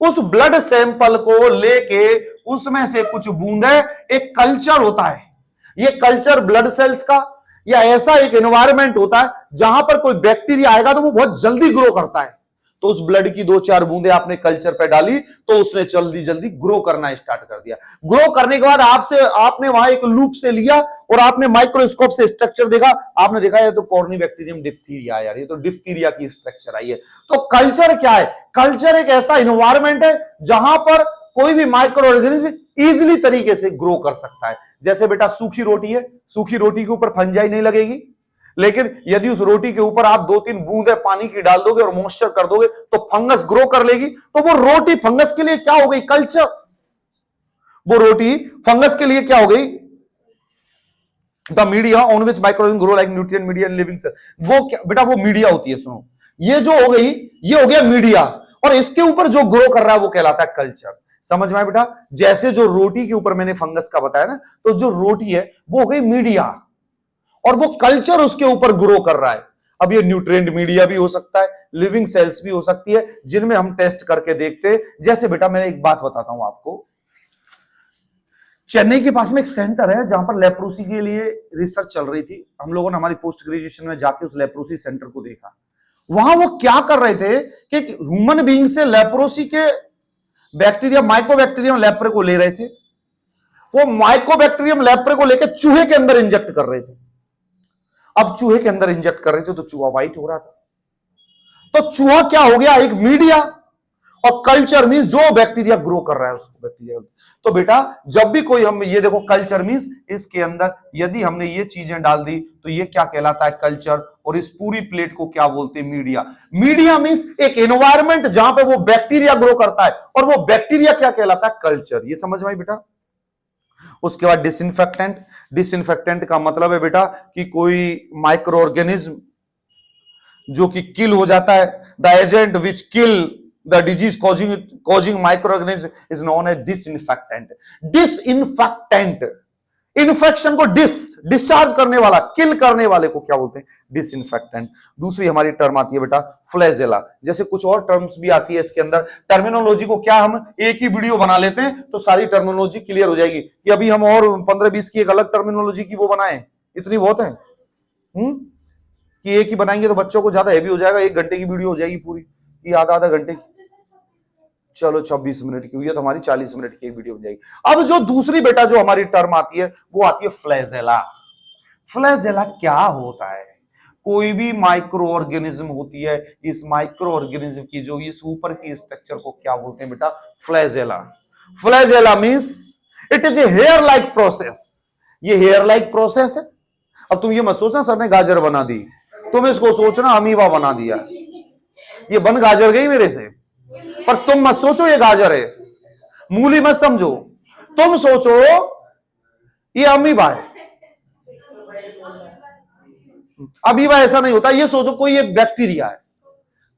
उस ब्लड सैंपल को लेके उसमें से कुछ बूंदे, एक कल्चर होता है। ये कल्चर ब्लड सेल्स का या ऐसा एक एनवायरनमेंट होता है जहां पर कोई बैक्टीरिया आएगा तो वो बहुत जल्दी ग्रो करता है। तो उस ब्लड की 2-4 बूंदे आपने कल्चर पे डाली तो उसने जल्दी जल्दी ग्रो करना स्टार्ट कर दिया। ग्रो करने के बाद आपने वहां एक लूप से लिया और आपने माइक्रोस्कोप से स्ट्रक्चर देखा, आपने देखा ये तो कॉर्निबैक्टीरियम डिप्थीरिया यार, ये तो डिप्थीरिया की स्ट्रक्चर आई है। तो कल्चर क्या है? कल्चर एक ऐसा इन्वायरमेंट है जहां पर कोई भी माइक्रो ऑर्गेनिज्म इजिली तरीके से ग्रो कर सकता है। जैसे बेटा सूखी रोटी है, सूखी रोटी के ऊपर फंजाई नहीं लगेगी, लेकिन यदि उस रोटी के ऊपर आप 2-3 बूंदे पानी की डाल दोगे और मॉइस्चर कर दोगे तो फंगस ग्रो कर लेगी। तो वो रोटी फंगस के लिए क्या हो गई? कल्चर। वो रोटी फंगस के लिए क्या हो गई? The media on which microorganism grow like nutrient media in living cell. वो क्या बेटा? वो मीडिया होती है। सुनो, ये जो हो गई, ये हो गया मीडिया, और इसके ऊपर जो ग्रो कर रहा है वो कहलाता है कल्चर। समझ में आया बेटा? जैसे जो रोटी के ऊपर मैंने फंगस का बताया ना, तो जो रोटी है वो हो गई मीडिया, और वो कल्चर उसके ऊपर ग्रो कर रहा है। अब ये न्यूट्रिएंट मीडिया भी हो सकता है, लिविंग सेल्स भी हो सकती है, जिनमें हम टेस्ट करके देखते हैं। जैसे बेटा मैंने एक बात बताता हूं आपको, चेन्नई के पास में एक सेंटर है जहां पर लेप्रोसी के लिए रिसर्च चल रही थी। हम लोगों ने हमारी पोस्ट ग्रेजुएशन में जाके उस लेप्रोसी सेंटर को देखा। वहां वो क्या कर रहे थे कि ह्यूमन बीइंग से लेप्रोसी के बैक्टीरिया, माइकोबैक्टीरियम लेप्रे को ले रहे थे, वो माइकोबैक्टीरियम लेप्रे को लेकर चूहे के अंदर इंजेक्ट कर रहे थे। अब चूहे के अंदर इंजेक्ट कर रहे थे तो चूहा वाइट हो रहा था। तो चूहा क्या हो गया, एक मीडिया, और कल्चर मींस जो बैक्टीरिया ग्रो कर रहा है उसको बैक्टीरिया। तो बेटा जब भी कोई हम ये देखो, कल्चर मींस इसके अंदर यदि हमने ये चीजें डाल दी तो ये क्या कहलाता है, कल्चर। और इस पूरी प्लेट को क्या बोलते हैं, मीडिया। मीडिया मींस एक एनवायरमेंट जहां पे वो बैक्टीरिया ग्रो करता है, और वो बैक्टीरिया क्या कहलाता है, कल्चर। ये समझ में आई बेटा। उसके बाद डिसइंफेक्टेंट। डिसइंफेक्टेंट का मतलब है बेटा कि कोई माइक्रो ऑर्गेनिज्म जो कि किल हो जाता है, the agent which kill the disease causing microorganism is known as disinfectant. Disinfectant infection को डिस्चार्ज करने वाला, किल करने वाले को क्या बोलते हैं, डिसइंफेक्टेंट। दूसरी हमारी टर्म आती है बेटा फ्लैजेला। जैसे कुछ और टर्म्स भी आती है इसके अंदर। टर्मिनोलॉजी को क्या हम एक ही वीडियो बना लेते हैं तो सारी टर्मिनोलॉजी क्लियर हो जाएगी, कि अभी हम और 15-20 की एक अलग टर्मिनोलॉजी की वो बनाए, इतनी बहुत है कि एक ही बनाएंगे तो बच्चों को ज्यादा हैवी हो जाएगा। 1 घंटे की वीडियो हो जाएगी पूरी, ये आधा घंटे की। चलो 26 मिनट की हुई है तो हमारी 40 मिनट की वीडियो हो जाएगी। अब जो दूसरी बेटा जो हमारी टर्म आती है वो आती है फ्लैजेला। फ्लैजेला क्या होता है, कोई भी माइक्रो ऑर्गेनिज्म होती है, इस माइक्रो ऑर्गेनिज्म की जो इस ऊपर की स्ट्रक्चर को क्या बोलते हैं बेटा, flagella. Flagella means it is a hair like process. ये हेयर लाइक प्रोसेस है। अब तुम ये मत सोचना सर ने गाजर बना दी, तुम इसको सोचना अमीबा बना दिया। ये बन गाजर गई मेरे से, पर तुम मत सोचो ये गाजर है, मूली मत समझो, तुम सोचो ये अमीबा है। अमीबा ऐसा नहीं होता, ये सोचो कोई ये बैक्टीरिया है,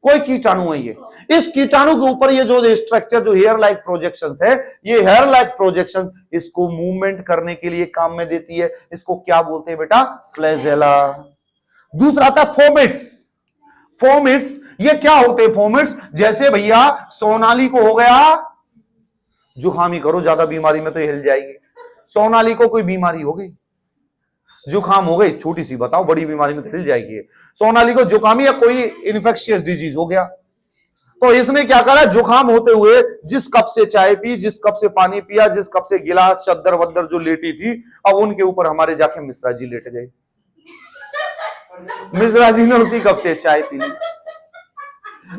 कोई कीटाणु है। ये इस कीटाणु के ऊपर ये जो स्ट्रक्चर जो हेयर लाइक प्रोजेक्शंस है, ये हेयर लाइक प्रोजेक्शंस इसको मूवमेंट करने के लिए काम में देती है। इसको क्या बोलते हैं बेटा, फ्लैजेला। दूसरा आता है फोमिट्स। फोमिट्स ये क्या होते हैं, फोमिट्स जैसे भैया सोनाली को हो गया जुखामी, करो ज्यादा बीमारी में तो हिल जाएगी। सोनाली को कोई बीमारी हो गई, जुखाम हो गई, छोटी सी बताओ, बड़ी बीमारी में तो हिल जाएगी। सोनाली को जुकामी या कोई इन्फेक्शियस डिजीज हो गया, तो इसने क्या करा, जुखाम होते हुए जिस कप से चाय पी, जिस कप से पानी पिया, जिस कप से गिलास चद्दर वद्दर जो लेटी थी, अब उनके ऊपर हमारे जाके मिश्रा जी लेट गए। मिश्रा जी ने उसी कप से चाय पी ली।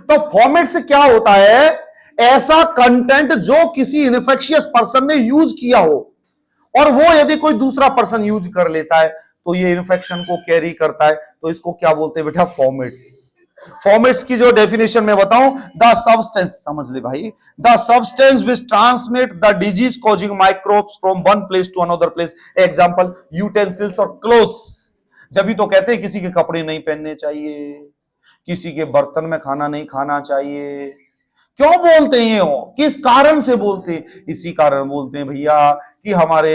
तो फॉर्मेट से क्या होता है, ऐसा कंटेंट जो किसी इन्फेक्शियस पर्सन ने यूज किया हो और वो यदि कोई दूसरा पर्सन यूज कर लेता है तो ये इन्फेक्शन को कैरी करता है, तो इसको क्या बोलते हैं बेटा, फॉर्मेट्स। फॉर्मेट्स की जो डेफिनेशन मैं बताऊं, द सब्सटेंस, समझ ले भाई, the substance which transmit the disease causing microbes from one place to another place. Example utensils और क्लोथ्स। जब भी तो कहते हैं किसी के कपड़े नहीं पहनने चाहिए, किसी के बर्तन में खाना नहीं खाना चाहिए। क्यों बोलते हैं ये, किस कारण से बोलते हैं, इसी कारण बोलते हैं भैया कि हमारे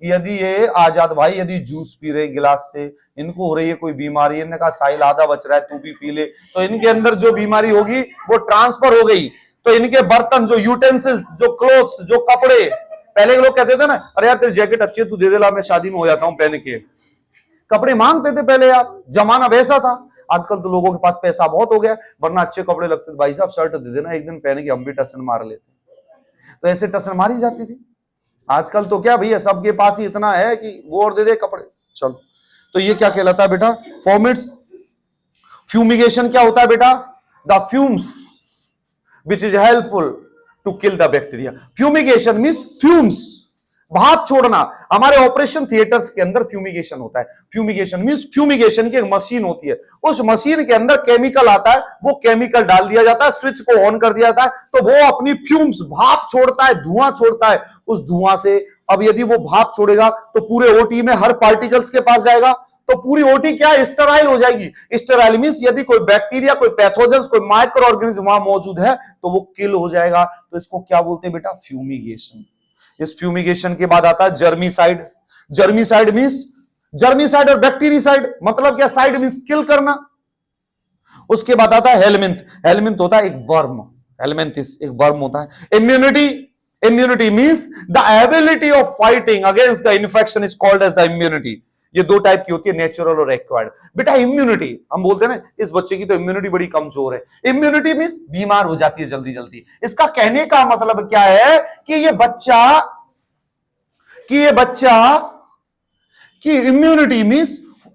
यदि ये आजाद भाई यदि जूस पी रहे गिलास से, इनको हो रही है कोई बीमारी, इन्होंने कहा साहिल आधा बच रहा है तू भी पी ले, तो इनके अंदर जो बीमारी होगी वो ट्रांसफर हो गई। तो इनके बर्तन, जो यूटेंसिल्स, जो क्लोथ्स, जो कपड़े, पहले के लोग कहते थे ना, अरे यार तेरी जैकेट अच्छी है तू दे दे ला, मैं शादी में हो जाता हूं पहन के। कपड़े मांगते थे पहले यार, जमाना वैसा था। आजकल तो लोगों के पास पैसा बहुत हो गया, वरना अच्छे कपड़े लगते थे, भाई साहब शर्ट दे देना, एक दिन पहन के हम भी टसन मार लेते। तो ऐसे टसन मारी जाती थी। आजकल तो क्या भैया सबके पास ही इतना है कि वो और दे दे कपड़े, चलो। तो ये क्या कहलाता है बेटा, फॉर्मेट्स। फ्यूमिगेशन क्या होता है बेटा, the fumes which is helpful to kill the bacteria. Fumigation means fumes, भाप छोड़ना। हमारे ऑपरेशन थिएटर्स के अंदर फ्यूमिगेशन होता है। फ्यूमिगेशन मींस फ्यूमिगेशन की एक मशीन होती है, उस मशीन के अंदर केमिकल आता है, वो केमिकल डाल दिया जाता है, स्विच को ऑन कर दिया जाता है, तो वो अपनी फ्यूम्स, भाप छोड़ता है, धुआं छोड़ता है। उस धुआं से अब यदि वो भाप छोड़ेगा तो पूरे ओटी में हर पार्टिकल्स के पास जाएगा, तो पूरी ओटी क्या स्टेराइल हो जाएगी। स्टेराइल मींस यदि कोई बैक्टीरिया, कोई पैथोजेंस, कोई माइक्रो ऑर्गेनिज्म वहां मौजूद है तो वो किल हो जाएगा। तो इसको क्या बोलते हैं बेटा, फ्यूमिगेशन। इस फ्यूमिगेशन के बाद आता है जर्मीसाइड। जर्मीसाइड मींस, जर्मीसाइड और बैक्टीरिसाइड मतलब क्या, साइड मींस किल करना। उसके बाद आता है हेलमिंथ। हेलमिंथ होता है एक वर्म, हेलमिंथिस एक वर्म होता है। Immunity, immunity means the ability of fighting against the infection is called as the immunity. ये दो टाइप की होती है, नेचुरल और एक्वायर्ड। बेटा इम्यूनिटी, हम बोलते हैं ना इस बच्चे की तो इम्यूनिटी बड़ी कमजोर है। इम्यूनिटी मींस बीमार हो जाती है जल्दी जल्दी। इसका कहने का मतलब क्या है कि ये बच्चा कि ये बच्चा की इम्यूनिटी मींस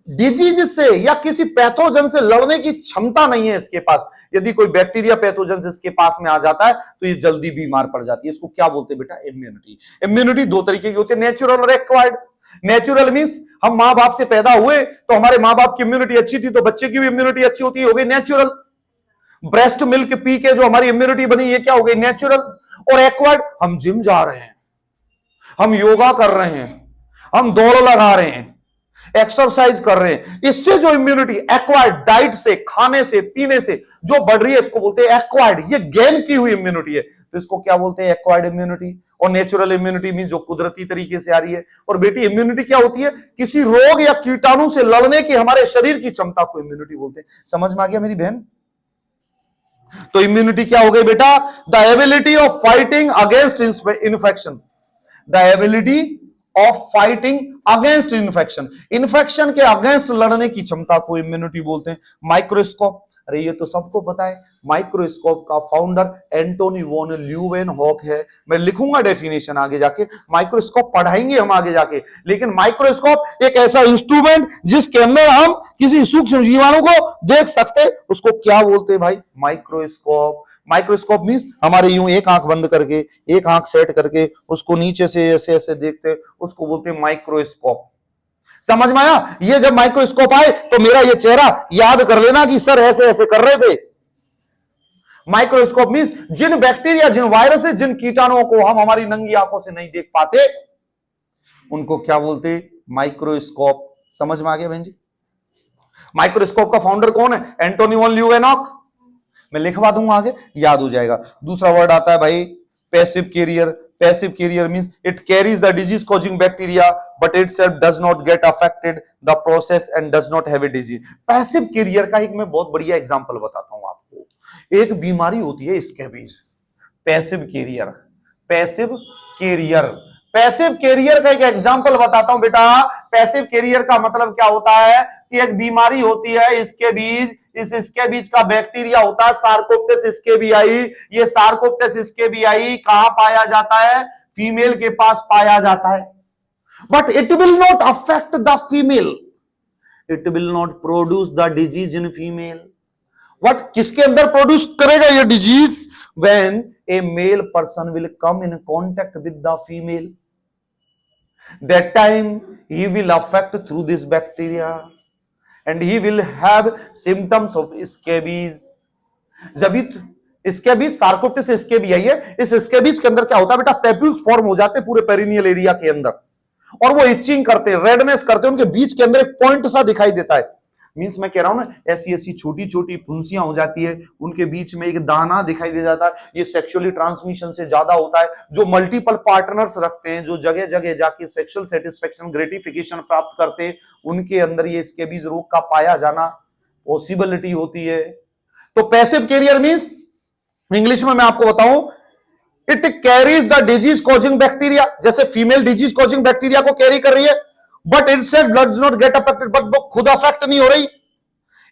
डिजीज से या किसी पैथोजन से लड़ने की क्षमता नहीं है इसके पास। यदि कोई बैक्टीरिया पैथोजन से इसके पास में आ जाता है तो ये जल्दी बीमार पड़ जाती है। इसको क्या बोलते हैं बेटा? इम्यूनिटी। इम्यूनिटी दो तरीके की होती है, नेचुरल और एक्वायर्ड। नेचुरल मींस हम मां बाप से पैदा हुए तो हमारे मां बाप की इम्यूनिटी अच्छी थी तो बच्चे की भी इम्यूनिटी अच्छी होती है, हो गई नेचुरल। ब्रेस्ट मिल्क पी के जो हमारी इम्यूनिटी बनी, ये क्या हो गई? नेचुरल। और एक्वायर्ड, हम जिम जा रहे हैं, हम योगा कर रहे हैं, हम दौड़ लगा रहे हैं, एक्सरसाइज कर रहे हैं, इससे जो इम्यूनिटी एक्वायर्ड, डाइट से, खाने से, पीने से जो बढ़ रही है, इसको बोलते हैं एक्वायर्ड। ये गेन की हुई इम्यूनिटी है, तो इसको क्या बोलते हैं? Acquired immunity. और नेचुरल इम्यूनिटी मीन जो कुदरती तरीके से आ रही है। और बेटी इम्यूनिटी क्या होती है? किसी रोग या कीटाणु से लड़ने की हमारे शरीर की क्षमता को इम्यूनिटी बोलते हैं। समझ में आ गया मेरी बहन? तो इम्यूनिटी क्या हो गई बेटा? The ability of fighting against infection. The ability of fighting against infection, infection के अगेंस्ट लड़ने की क्षमता को इम्यूनिटी बोलते हैं। माइक्रोस्कोप, अरे ये तो सबको पता है, माइक्रोस्कोप का फाउंडर एंटोनी वॉन ल्यूवेनहॉक है। मैं लिखूंगा डेफिनेशन आगे जाके, माइक्रोस्कोप पढ़ाएंगे हम आगे जाके। लेकिन माइक्रोस्कोप एक ऐसा इंस्ट्रूमेंट जिसके अंदर हम किसी सूक्ष्म जीवाणु को देख सकते, उसको क्या बोलते हैं भाई? माइक्रोस्कोप। माइक्रोस्कोप मींस हमारे यूं एक आंख बंद करके, एक आंख सेट करके उसको नीचे से ऐसे ऐसे देखते, उसको बोलते हैं माइक्रोस्कोप। समझ में आया? ये जब माइक्रोस्कोप आए तो मेरा ये चेहरा याद कर लेना कि सर ऐसे ऐसे कर रहे थे। माइक्रोस्कोप मींस जिन बैक्टीरिया, जिन वायरसेस, जिन कीटाणुओं को हम हमारी नंगी आंखों से नहीं देख पाते, उनको क्या बोलते? माइक्रोस्कोप। समझ में आ गया बहन जी? माइक्रोस्कोप का फाउंडर कौन है? Antony von Leeuwenhoek. मैं लिखवा दूंगा आगे, याद हो जाएगा। दूसरा वर्ड आता है भाई passive carrier. Passive carrier means it carries the disease causing bacteria but itself does not get affected the process and does not have a disease. Passive carrier का एक मैं बहुत बढ़िया एग्जांपल बताता हूं आपको। एक बीमारी होती है scabies. Passive carrier, passive carrier, passive carrier का एक एग्जांपल बताता हूं बेटा। पैसिव कैरियर का मतलब क्या होता है कि एक बीमारी होती है स्कैबीज। इस स्कैबीज का बैक्टीरिया होता है सार्कोप्टेस स्कैबियाई। ये सार्कोप्टेस स्कैबियाई कहां पाया जाता है? फीमेल के पास पाया जाता है। But it will not affect the female, it will not produce the disease in female. What किसके अंदर प्रोड्यूस करेगा ये disease? When A male person will come in contact with the female, that time he will affect through this bacteria and he will have symptoms of scabies. जब scabies सार्कोप्टेस स्कैबियाई है, इस scabies के अंदर क्या होता है बेटा? पेप्यूल्स फॉर्म हो जाते हैं पूरे पेरिनियल एरिया के अंदर और वो इचिंग करते हैं, रेडनेस करते हैं। उनके बीच के अंदर एक पॉइंट सा दिखाई देता है। मींस मैं कह रहा हूं ना, ऐसी ऐसी छोटी छोटी फुंसियां हो जाती है, उनके बीच में एक दाना दिखाई दे जाता है। ये सेक्सुअली ट्रांसमिशन से ज्यादा होता है। जो मल्टीपल पार्टनर्स रखते हैं, जो जगह जगह जाके सेक्सुअल सेटिस्फेक्शन, ग्रेटिफिकेशन प्राप्त करते हैं, उनके अंदर ये स्कैबीज रोग का पाया जाना पॉसिबिलिटी होती है। तो पैसिव कैरियर मींस इंग्लिश में मैं आपको बताऊं, it carries the disease causing bacteria. जैसे फीमेल डिजीज कॉजिंग बैक्टीरिया को कैरी कर रही है, but itself does not get affected, but वो खुद अफेक्ट नहीं हो रही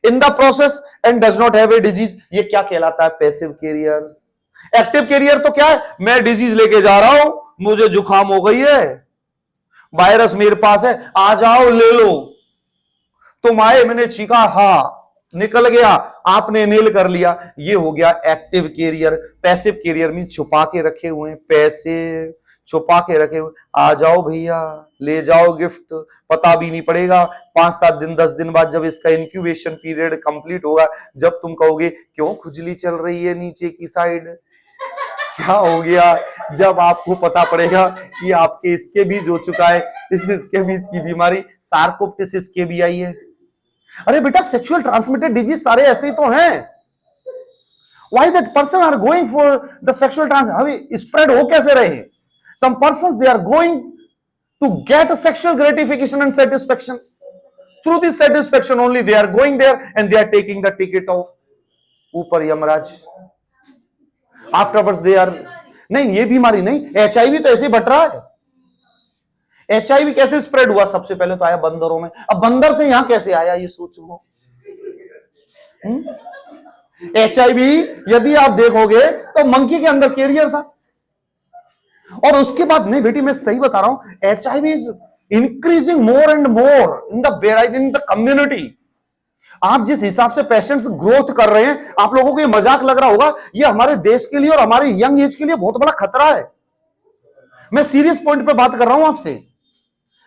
in the process and does not have a disease. ये क्या कहलाता है? Passive career. एक्टिव कैरियर तो क्या है? मैं डिजीज लेके जा रहा हूं, मुझे जुकाम हो गई है, वायरस मेरे पास है, आ जाओ ले लो। तुम आए, मैंने चीखा, हाँ निकल गया, आपने इनेल कर लिया, ये हो गया एक्टिव कैरियर। पैसिव कैरियर में छुपा के रखे हुए हैं, पैसिव छुपा के रखे हुए, आ जाओ भैया ले जाओ गिफ्ट, पता भी नहीं पड़ेगा। 5-7 दिन 10 दिन बाद जब इसका इंक्यूबेशन पीरियड कंप्लीट होगा, जब तुम कहोगे क्यों खुजली चल रही है नीचे की साइड, क्या हो गया, जब आपको पता पड़ेगा कि आपके स्कैबीज हो चुका है। इस स्कैबीज की बीमारी सार्कोप्टेस स्कैबियाई है। अरे बेटा सेक्सुअल ट्रांसमिटेड डिजीज सारे ऐसे ही तो हैं। Why that person are going for the sexual अभी स्प्रेड हो कैसे रहे? Some persons they are going to get sexual gratification and satisfaction. Through this satisfaction only they are going there and they are taking the ticket of ऊपर Yamraj. Afterwards they are नहीं, ये बीमारी नहीं, HIV तो ऐसे ही बट रहा है। HIV कैसे स्प्रेड हुआ? सबसे पहले तो आया बंदरों में, अब बंदर से यहां कैसे आया ये सोचो। HIV यदि आप देखोगे तो मंकी के अंदर कैरियर था और उसके बाद नहीं बेटी, मैं सही बता रहा हूं, HIV is increasing more and more in the community. आप जिस हिसाब से पेशेंट्स ग्रोथ कर रहे हैं, आप लोगों को ये मजाक लग रहा होगा, ये हमारे देश के लिए और हमारे यंग एज के लिए बहुत बड़ा खतरा है। मैं सीरियस पॉइंट पे बात कर रहा हूं आपसे,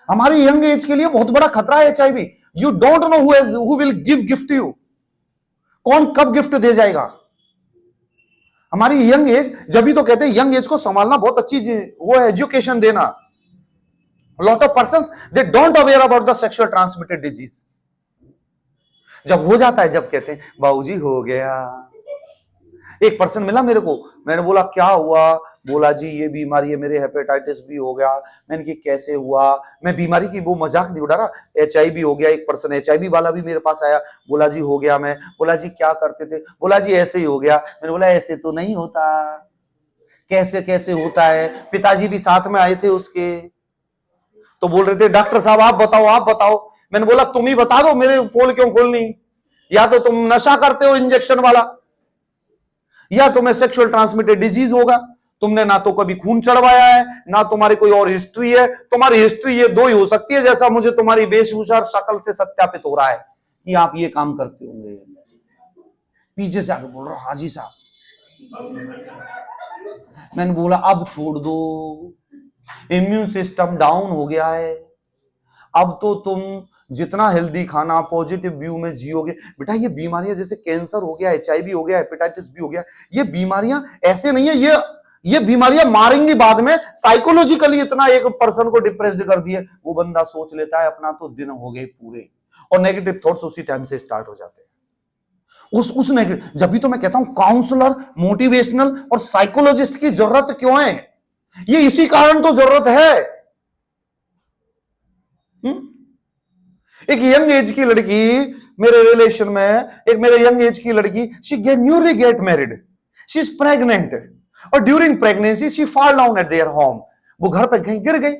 हमारी यंग एज के लिए बहुत बड़ा खतरा है HIV। You don't know who will give gift you, कौन कब गिफ्ट दे जाएगा। हमारी यंग एज, जब भी तो कहते हैं यंग एज को संभालना बहुत अच्छी वो है, एजुकेशन देना। Lot of persons they don't aware about the sexual transmitted disease. जब हो जाता है, जब कहते हैं बाबूजी हो गया। एक पर्सन मिला मेरे को, मैंने बोला क्या हुआ, बोला जी ये बीमारी है, मेरे हेपेटाइटिस बी हो गया। मैंने कि कैसे हुआ, मैं बीमारी की वो मजाक नहीं उड़ा रहा, HIV हो गया। एक पर्सन HIV वाला भी मेरे पास आया, बोला जी हो गया। मैं बोला जी क्या करते थे, बोला जी ऐसे ही हो गया। मैंने बोला ऐसे तो नहीं होता, कैसे कैसे होता है। पिताजी भी साथ में आए थे उसके, तो बोल रहे थे डॉक्टर साहब आप बताओ आप बताओ। मैंने बोला तुम ही बता दो, मेरे पोल क्यों खोलनी, या तो तुम नशा करते हो इंजेक्शन वाला, या तुम्हें सेक्सुअल ट्रांसमिटेड डिजीज होगा। तुमने ना तो कभी खून चढ़वाया है, ना तुम्हारी कोई और हिस्ट्री है। तुम्हारी हिस्ट्री ये दो ही हो सकती है, जैसा मुझे तुम्हारी वेशभूषा और शक्ल से सत्यापित हो रहा है कि आप ये काम करते होंगे। पीछे से आके बोल रहा हाजी साहब। मैंने बोला अब छोड़ दो, इम्यून सिस्टम डाउन हो गया है, अब तो तुम जितना हेल्दी खाना, पॉजिटिव व्यू में जियोगे। बेटा ये बीमारियां जैसे कैंसर हो गया, HIV हो गया, हेपेटाइटिस बी हो गया, ये बीमारियां ऐसे नहीं है, ये बीमारियां मारेंगी बाद में। साइकोलॉजिकली इतना एक पर्सन को डिप्रेस्ड कर दिए, वो बंदा सोच लेता है अपना तो दिन हो गए पूरे, और नेगेटिव थॉट्स उसी टाइम से स्टार्ट हो जाते हैं। उस नेगेटिव, जब भी तो मैं कहता हूं काउंसलर, मोटिवेशनल और साइकोलॉजिस्ट की जरूरत क्यों है, ये इसी कारण तो जरूरत है। एक यंग एज की लड़की मेरे रिलेशन में, एक मेरे यंग एज की लड़की, she newly get married, she is pregnant, और during pregnancy she fall down at their home. वो घर पे कहीं गिर गई,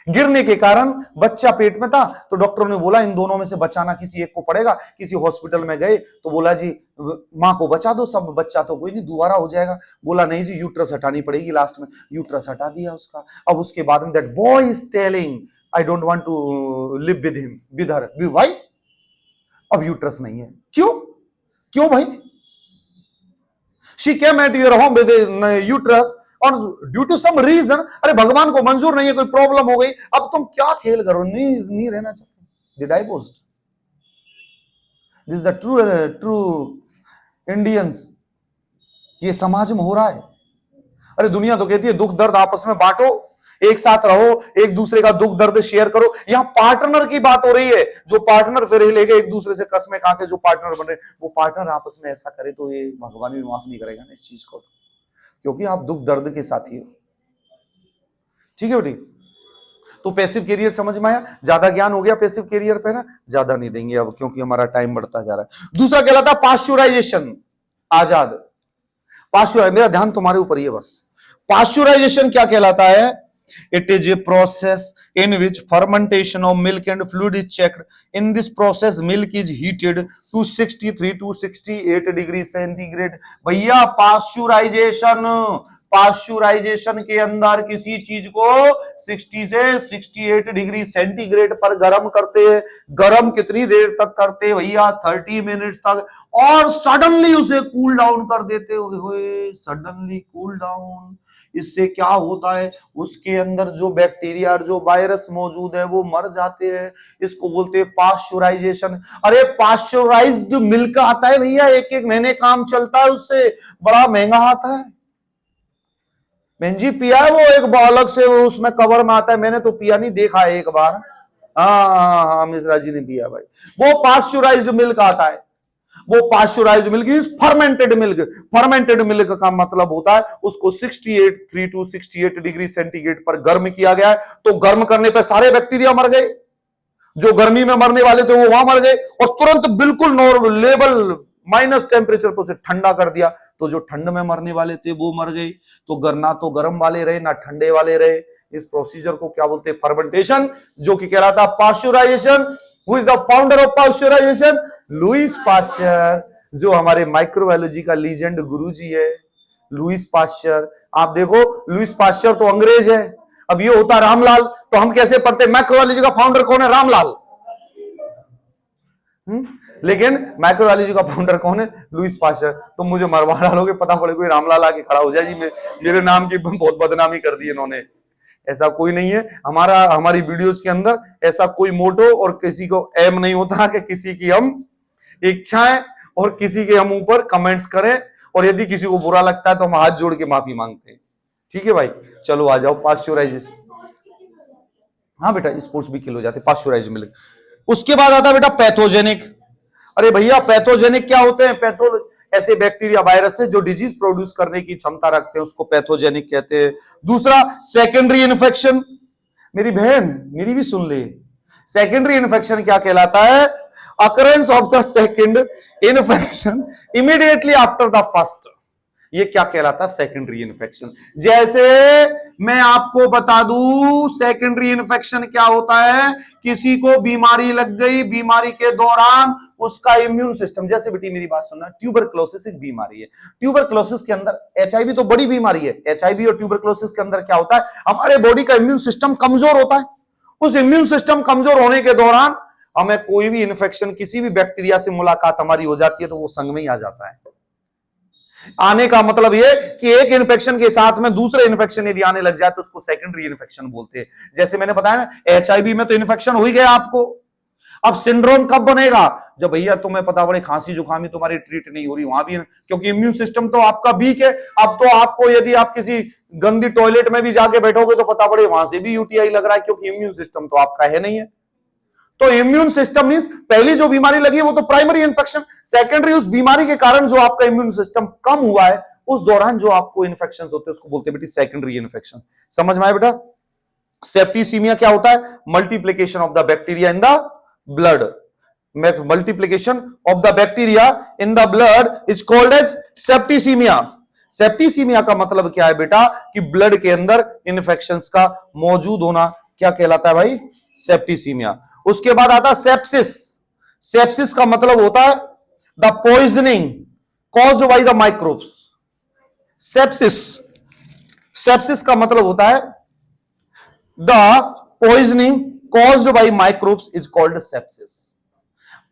गिरने के कारण बच्चा पेट में था, तो डॉक्टरों ने बोला इन दोनों में से बचाना किसी एक को पड़ेगा। किसी हॉस्पिटल में गए तो बोला जी मां को बचा दो, सब बच्चा तो कोई नहीं, दोबारा हो जाएगा। बोला नहीं जी यूट्रस हटानी पड़ेगी। लास्ट में यूट्रस हटा दिया उसका। अब उसके बाद में that boy is telling I don't want to live with him, with her. Why? अब यूट्रस नहीं है। क्यों भाई? She came at your home with uterus और ड्यू टू सम रीजन, अरे भगवान को मंजूर नहीं है, कोई प्रॉब्लम हो गई, अब तुम क्या खेल करो, नहीं रहना चाहते, divorced. This is the true Indians, ये समाज में हो रहा है। अरे दुनिया तो कहती है दुख दर्द आपस में बांटो, एक साथ रहो, एक दूसरे का दुख दर्द शेयर करो। यहां पार्टनर की बात हो रही है, जो पार्टनर फिर लेके एक दूसरे से कसमें खा के जो पार्टनर बन रहे, वो पार्टनर आपस में ऐसा करे तो ये भगवान भी माफ नहीं करेगा ना इस चीज को, क्योंकि आप दुख दर्द के साथी हो। ठीक है बेटी? तो पैसिव कैरियर समझ में आया? ज्यादा ज्ञान हो गया पैसिव कैरियर पे ना, ज्यादा नहीं देंगे अब क्योंकि हमारा टाइम बढ़ता जा रहा है। दूसरा कहलाता पाश्चराइजेशन। आजाद पाश्चराइजेशन, मेरा ध्यान तुम्हारे ऊपर ही है बस। पाश्चराइजेशन क्या कहलाता है? It is a process in which fermentation of milk and fluid is checked. In this process, milk is heated to 63 to 68 degree centigrade. भैया पाश्चराइजेशन के अंदर किसी चीज को 60 से 68 डिग्री सेंटीग्रेड पर गर्म करते हैं। गर्म कितनी देर तक करते हैं भैया? 30 मिनट्स तक, और सडनली उसे कूल डाउन कर देते हुए, सडनली कूल डाउन। इससे क्या होता है? उसके अंदर जो बैक्टीरिया और जो वायरस मौजूद है वो मर जाते हैं। इसको बोलते हैं पाश्चराइजेशन। अरे पाश्चराइज्ड मिल्क आता है भैया, एक एक महीने काम चलता है उससे, बड़ा महंगा आता है। बहन जी पिया है वो एक अलग से, वो उसमें कवर में आता है, मैंने तो पिया नहीं, देखा है एक बार। हाँ मिश्रा जी ने पिया भाई। वो पाश्चराइज्ड मिल्क आता है, वो pasteurised milk is fermented milk. Fermented milk का मतलब होता है उसको 68 to 68 डिग्री सेंटीग्रेड पर गर्म किया गया है। तो गर्म करने पे सारे बैक्टीरिया मर गए, जो गर्मी में मरने वाले थे वो वहां मर गए, और तुरंत बिल्कुल नॉर्मल लेवल माइनस टेम्परेचर पर उसे ठंडा कर दिया, तो जो ठंड में मरने वाले थे वो मर गए। तो ना तो गर्म वाले रहे ना ठंडे वाले रहे। इस प्रोसीजर को क्या बोलते हैं? फर्मेंटेशन, जो कि कहलाता pasteurization. Who is the founder of pasteurization? Louis Pasteur, जो हमारे माइक्रोबायोलॉजी का लीजेंड गुरुजी है। Louis Pasteur. आप देखो लुईस पाश्चर तो अंग्रेज है, अब ये होता रामलाल, तो हम कैसे पढ़ते माइक्रोबायोलॉजी का फाउंडर कौन है? रामलाल। लेकिन माइक्रोबायोलॉजी का फाउंडर कौन है? Louis Pasteur. तुम मुझे मरवा डालोगे, पता पड़े कोई रामलाल आके खड़ा हो जाए जी मेरे नाम की बहुत बदनामी कर दी इन्होंने। ऐसा कोई नहीं है, हमारी वीडियोस के अंदर ऐसा कोई मोटो और किसी को एम नहीं होता कि किसी की हम इच्छाएं और किसी के हम ऊपर कमेंट्स करें, और यदि किसी को बुरा लगता है तो हम हाथ जोड़ के माफी मांगते हैं। ठीक है भाई, चलो आ जाओ। पाश्चराइजेशन, हाँ बेटा स्पोर्ट्स भी किल हो जाते, पाश्चराइज मिले। उसके बाद आता बेटा पैथोजेनिक। अरे भैया पैथोजेनिक क्या होते हैं? ऐसे बैक्टीरिया वायरस से जो डिजीज प्रोड्यूस करने की क्षमता रखते हैं उसको पैथोजेनिक कहते हैं। दूसरा सेकेंडरी इन्फेक्शन। मेरी बहन मेरी भी सुन ले, सेकेंडरी इन्फेक्शन क्या कहलाता है? Occurrence of the second infection immediately after the first. ये क्या कहलाता है? Secondary infection. जैसे मैं आपको बता दूं सेकेंडरी इन्फेक्शन क्या होता है, किसी को बीमारी लग गई, बीमारी के दौरान उसका इम्यून सिस्टम, जैसे बेटी मेरी बात सुनना, ट्यूबरक्लोसिस एक बीमारी है, ट्यूबरक्लोसिस के अंदर एचआईवी तो बड़ी बीमारी है, एचआईवी और ट्यूबरक्लोसिस के अंदर क्या होता है, हमारे बॉडी का इम्यून सिस्टम कमजोर होता है। उस इम्यून सिस्टम कमजोर होने के दौरान हमें कोई भी इन्फेक्शन, किसी भी बैक्टीरिया से मुलाकात हमारी हो जाती है तो वो संग में ही आ जाता है। आने का मतलब ये कि एक इन्फेक्शन के साथ में दूसरे इन्फेक्शन यदि आने लग जाए तो उसको सेकेंडरी इन्फेक्शन बोलते हैं। जैसे मैंने बताया ना, एचआईवी में तो इन्फेक्शन हो ही गया आपको, अब सिंड्रोम कब बनेगा? जब भैया तुम्हें पता पड़े खांसी जुकामी तुम्हारी ट्रीट नहीं हो रही, वहां भी, क्योंकि इम्यून सिस्टम तो आपका वीक है। अब तो आपको यदि आप किसी गंदी टॉयलेट में भी जाके बैठोगे तो पता पड़े वहां से भी यूटीआई लग रहा है, क्योंकि इम्यून सिस्टम तो आपका है नहीं है। तो इम्यून सिस्टम मींस पहली जो बीमारी लगी है वो तो प्राइमरी इन्फेक्शन, सेकेंडरी उस बीमारी के कारण जो आपका इम्यून सिस्टम कम हुआ है उस दौरान जो आपको इन्फेक्शन होते हैं उसको बोलते हैं बेटी सेकेंडरी इन्फेक्शन। समझ में आया बेटा? सेप्टिसीमिया क्या होता है? Multiplication of the bacteria in the blood. Multiplication of the bacteria in the blood is called as septicaemia. Septicaemia का मतलब क्या है बेटा? कि ब्लड के अंदर इन्फेक्शंस का मौजूद होना क्या कहलाता है भाई? सेप्टिसीमिया। उसके बाद आता सेप्सिस। सेप्सिस का मतलब होता है the poisoning caused by the microbes. Sepsis, sepsis का मतलब होता है the poisoning caused by microbes is called sepsis.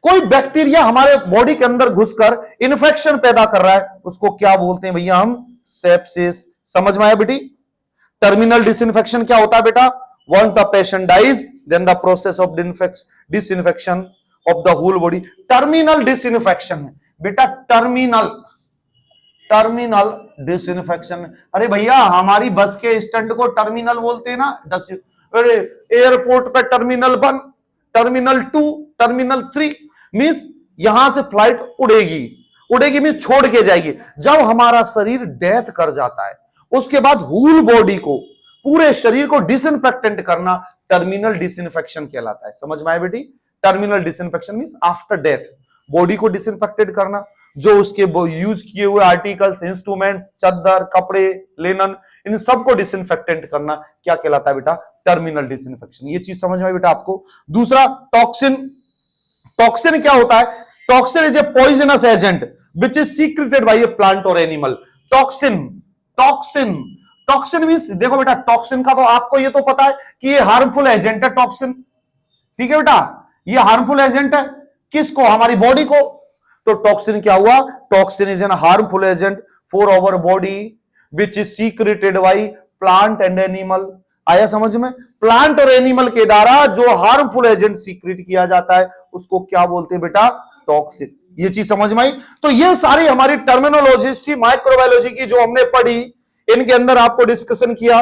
कोई बैक्टीरिया हमारे बॉडी के अंदर घुसकर इन्फेक्शन पैदा कर रहा है उसको क्या बोलते हैं भैया? हम सेप्सिस। समझ में आया बेटी? टर्मिनल डिसइंफेक्शन क्या होता है बेटा? Once the patient dies, then the process of disinfection of the whole body. Terminal disinfection है बेटा, टर्मिनल डिसइंफेक्शन। अरे भैया हमारी बस के स्टैंड को टर्मिनल बोलते हैं ना। अरे एयरपोर्ट पे टर्मिनल 1, टर्मिनल 2, टर्मिनल 3 मींस यहां से फ्लाइट उड़ेगी मींस छोड़ के जाएगी। जब हमारा शरीर डेथ कर जाता है उसके बाद होल बॉडी को, पूरे शरीर को डिसइंफेक्टेंट करना टर्मिनल डिसइंफेक्शन कहलाता है। समझ में आया बेटी? Terminal disinfection means after death body को डिसइंफेक्टेड करना, जो उसके यूज किए हुए आर्टिकल्स, इंस्ट्रूमेंट्स, चादर, कपड़े, लिनन, इन सबको डिसइंफेक्टेंट करना क्या कहलाता है बेटा? Terminal disinfection. ये चीज समझ में आई बेटा आपको? दूसरा टॉक्सिन। टॉक्सिन क्या होता है? Toxin is a poisonous agent which is secreted bye A plant और एनिमल। टॉक्सिन मींस देखो बेटा, टॉक्सिन का तो आपको ये तो पता है कि ये हार्मफुल एजेंट है टॉक्सिन। ठीक है बेटा, ये हार्मफुल एजेंट है किसको? हमारी बॉडी को। तो टॉक्सिन क्या हुआ? Toxin is an harmful agent for our body which is secreted by plant and animal. आया समझ में? प्लांट और एनिमल के द्वारा जो हार्मफुल एजेंट सीक्रेट किया जाता है उसको क्या बोलते हैं बेटा? टॉक्सिन। ये चीज समझ में आई? तो ये सारी हमारी टर्मिनोलॉजीज थी माइक्रोबायोलॉजी की जो हमने पढ़ी, इनके अंदर आपको डिस्कशन किया।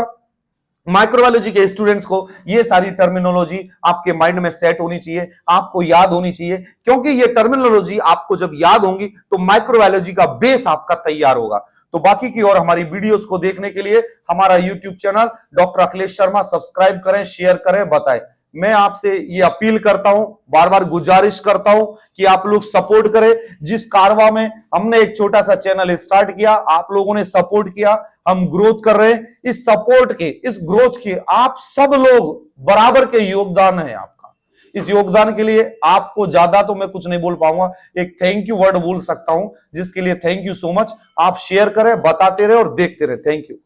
माइक्रोबायोलॉजी के स्टूडेंट्स को ये सारी टर्मिनोलॉजी आपके माइंड में सेट होनी चाहिए, आपको याद होनी चाहिए, क्योंकि ये टर्मिनोलॉजी आपको जब याद होंगी तो माइक्रोबायोलॉजी का बेस आपका तैयार होगा। तो बाकी की और हमारी वीडियोस को देखने के लिए हमारा YouTube channel doctor Akhilesh Sharma subscribe करें, शेयर करें, बताएं। मैं आपसे ये अपील करता हूं, बार बार गुजारिश करता हूं कि आप लोग सपोर्ट करें। जिस कारवा में हमने एक छोटा सा चैनल स्टार्ट किया, आप लोगों ने सपोर्ट किया, हम ग्रोथ कर रहे हैं। इस सपोर्ट के, इस ग्रोथ के आप सब लोग बराबर के योगदान है आपका। इस योगदान के लिए आपको ज्यादा तो मैं कुछ नहीं बोल पाऊंगा, एक थैंक यू वर्ड बोल सकता हूं, जिसके लिए थैंक यू सो मच। आप शेयर करें, बताते रहे और देखते रहे। Thank you.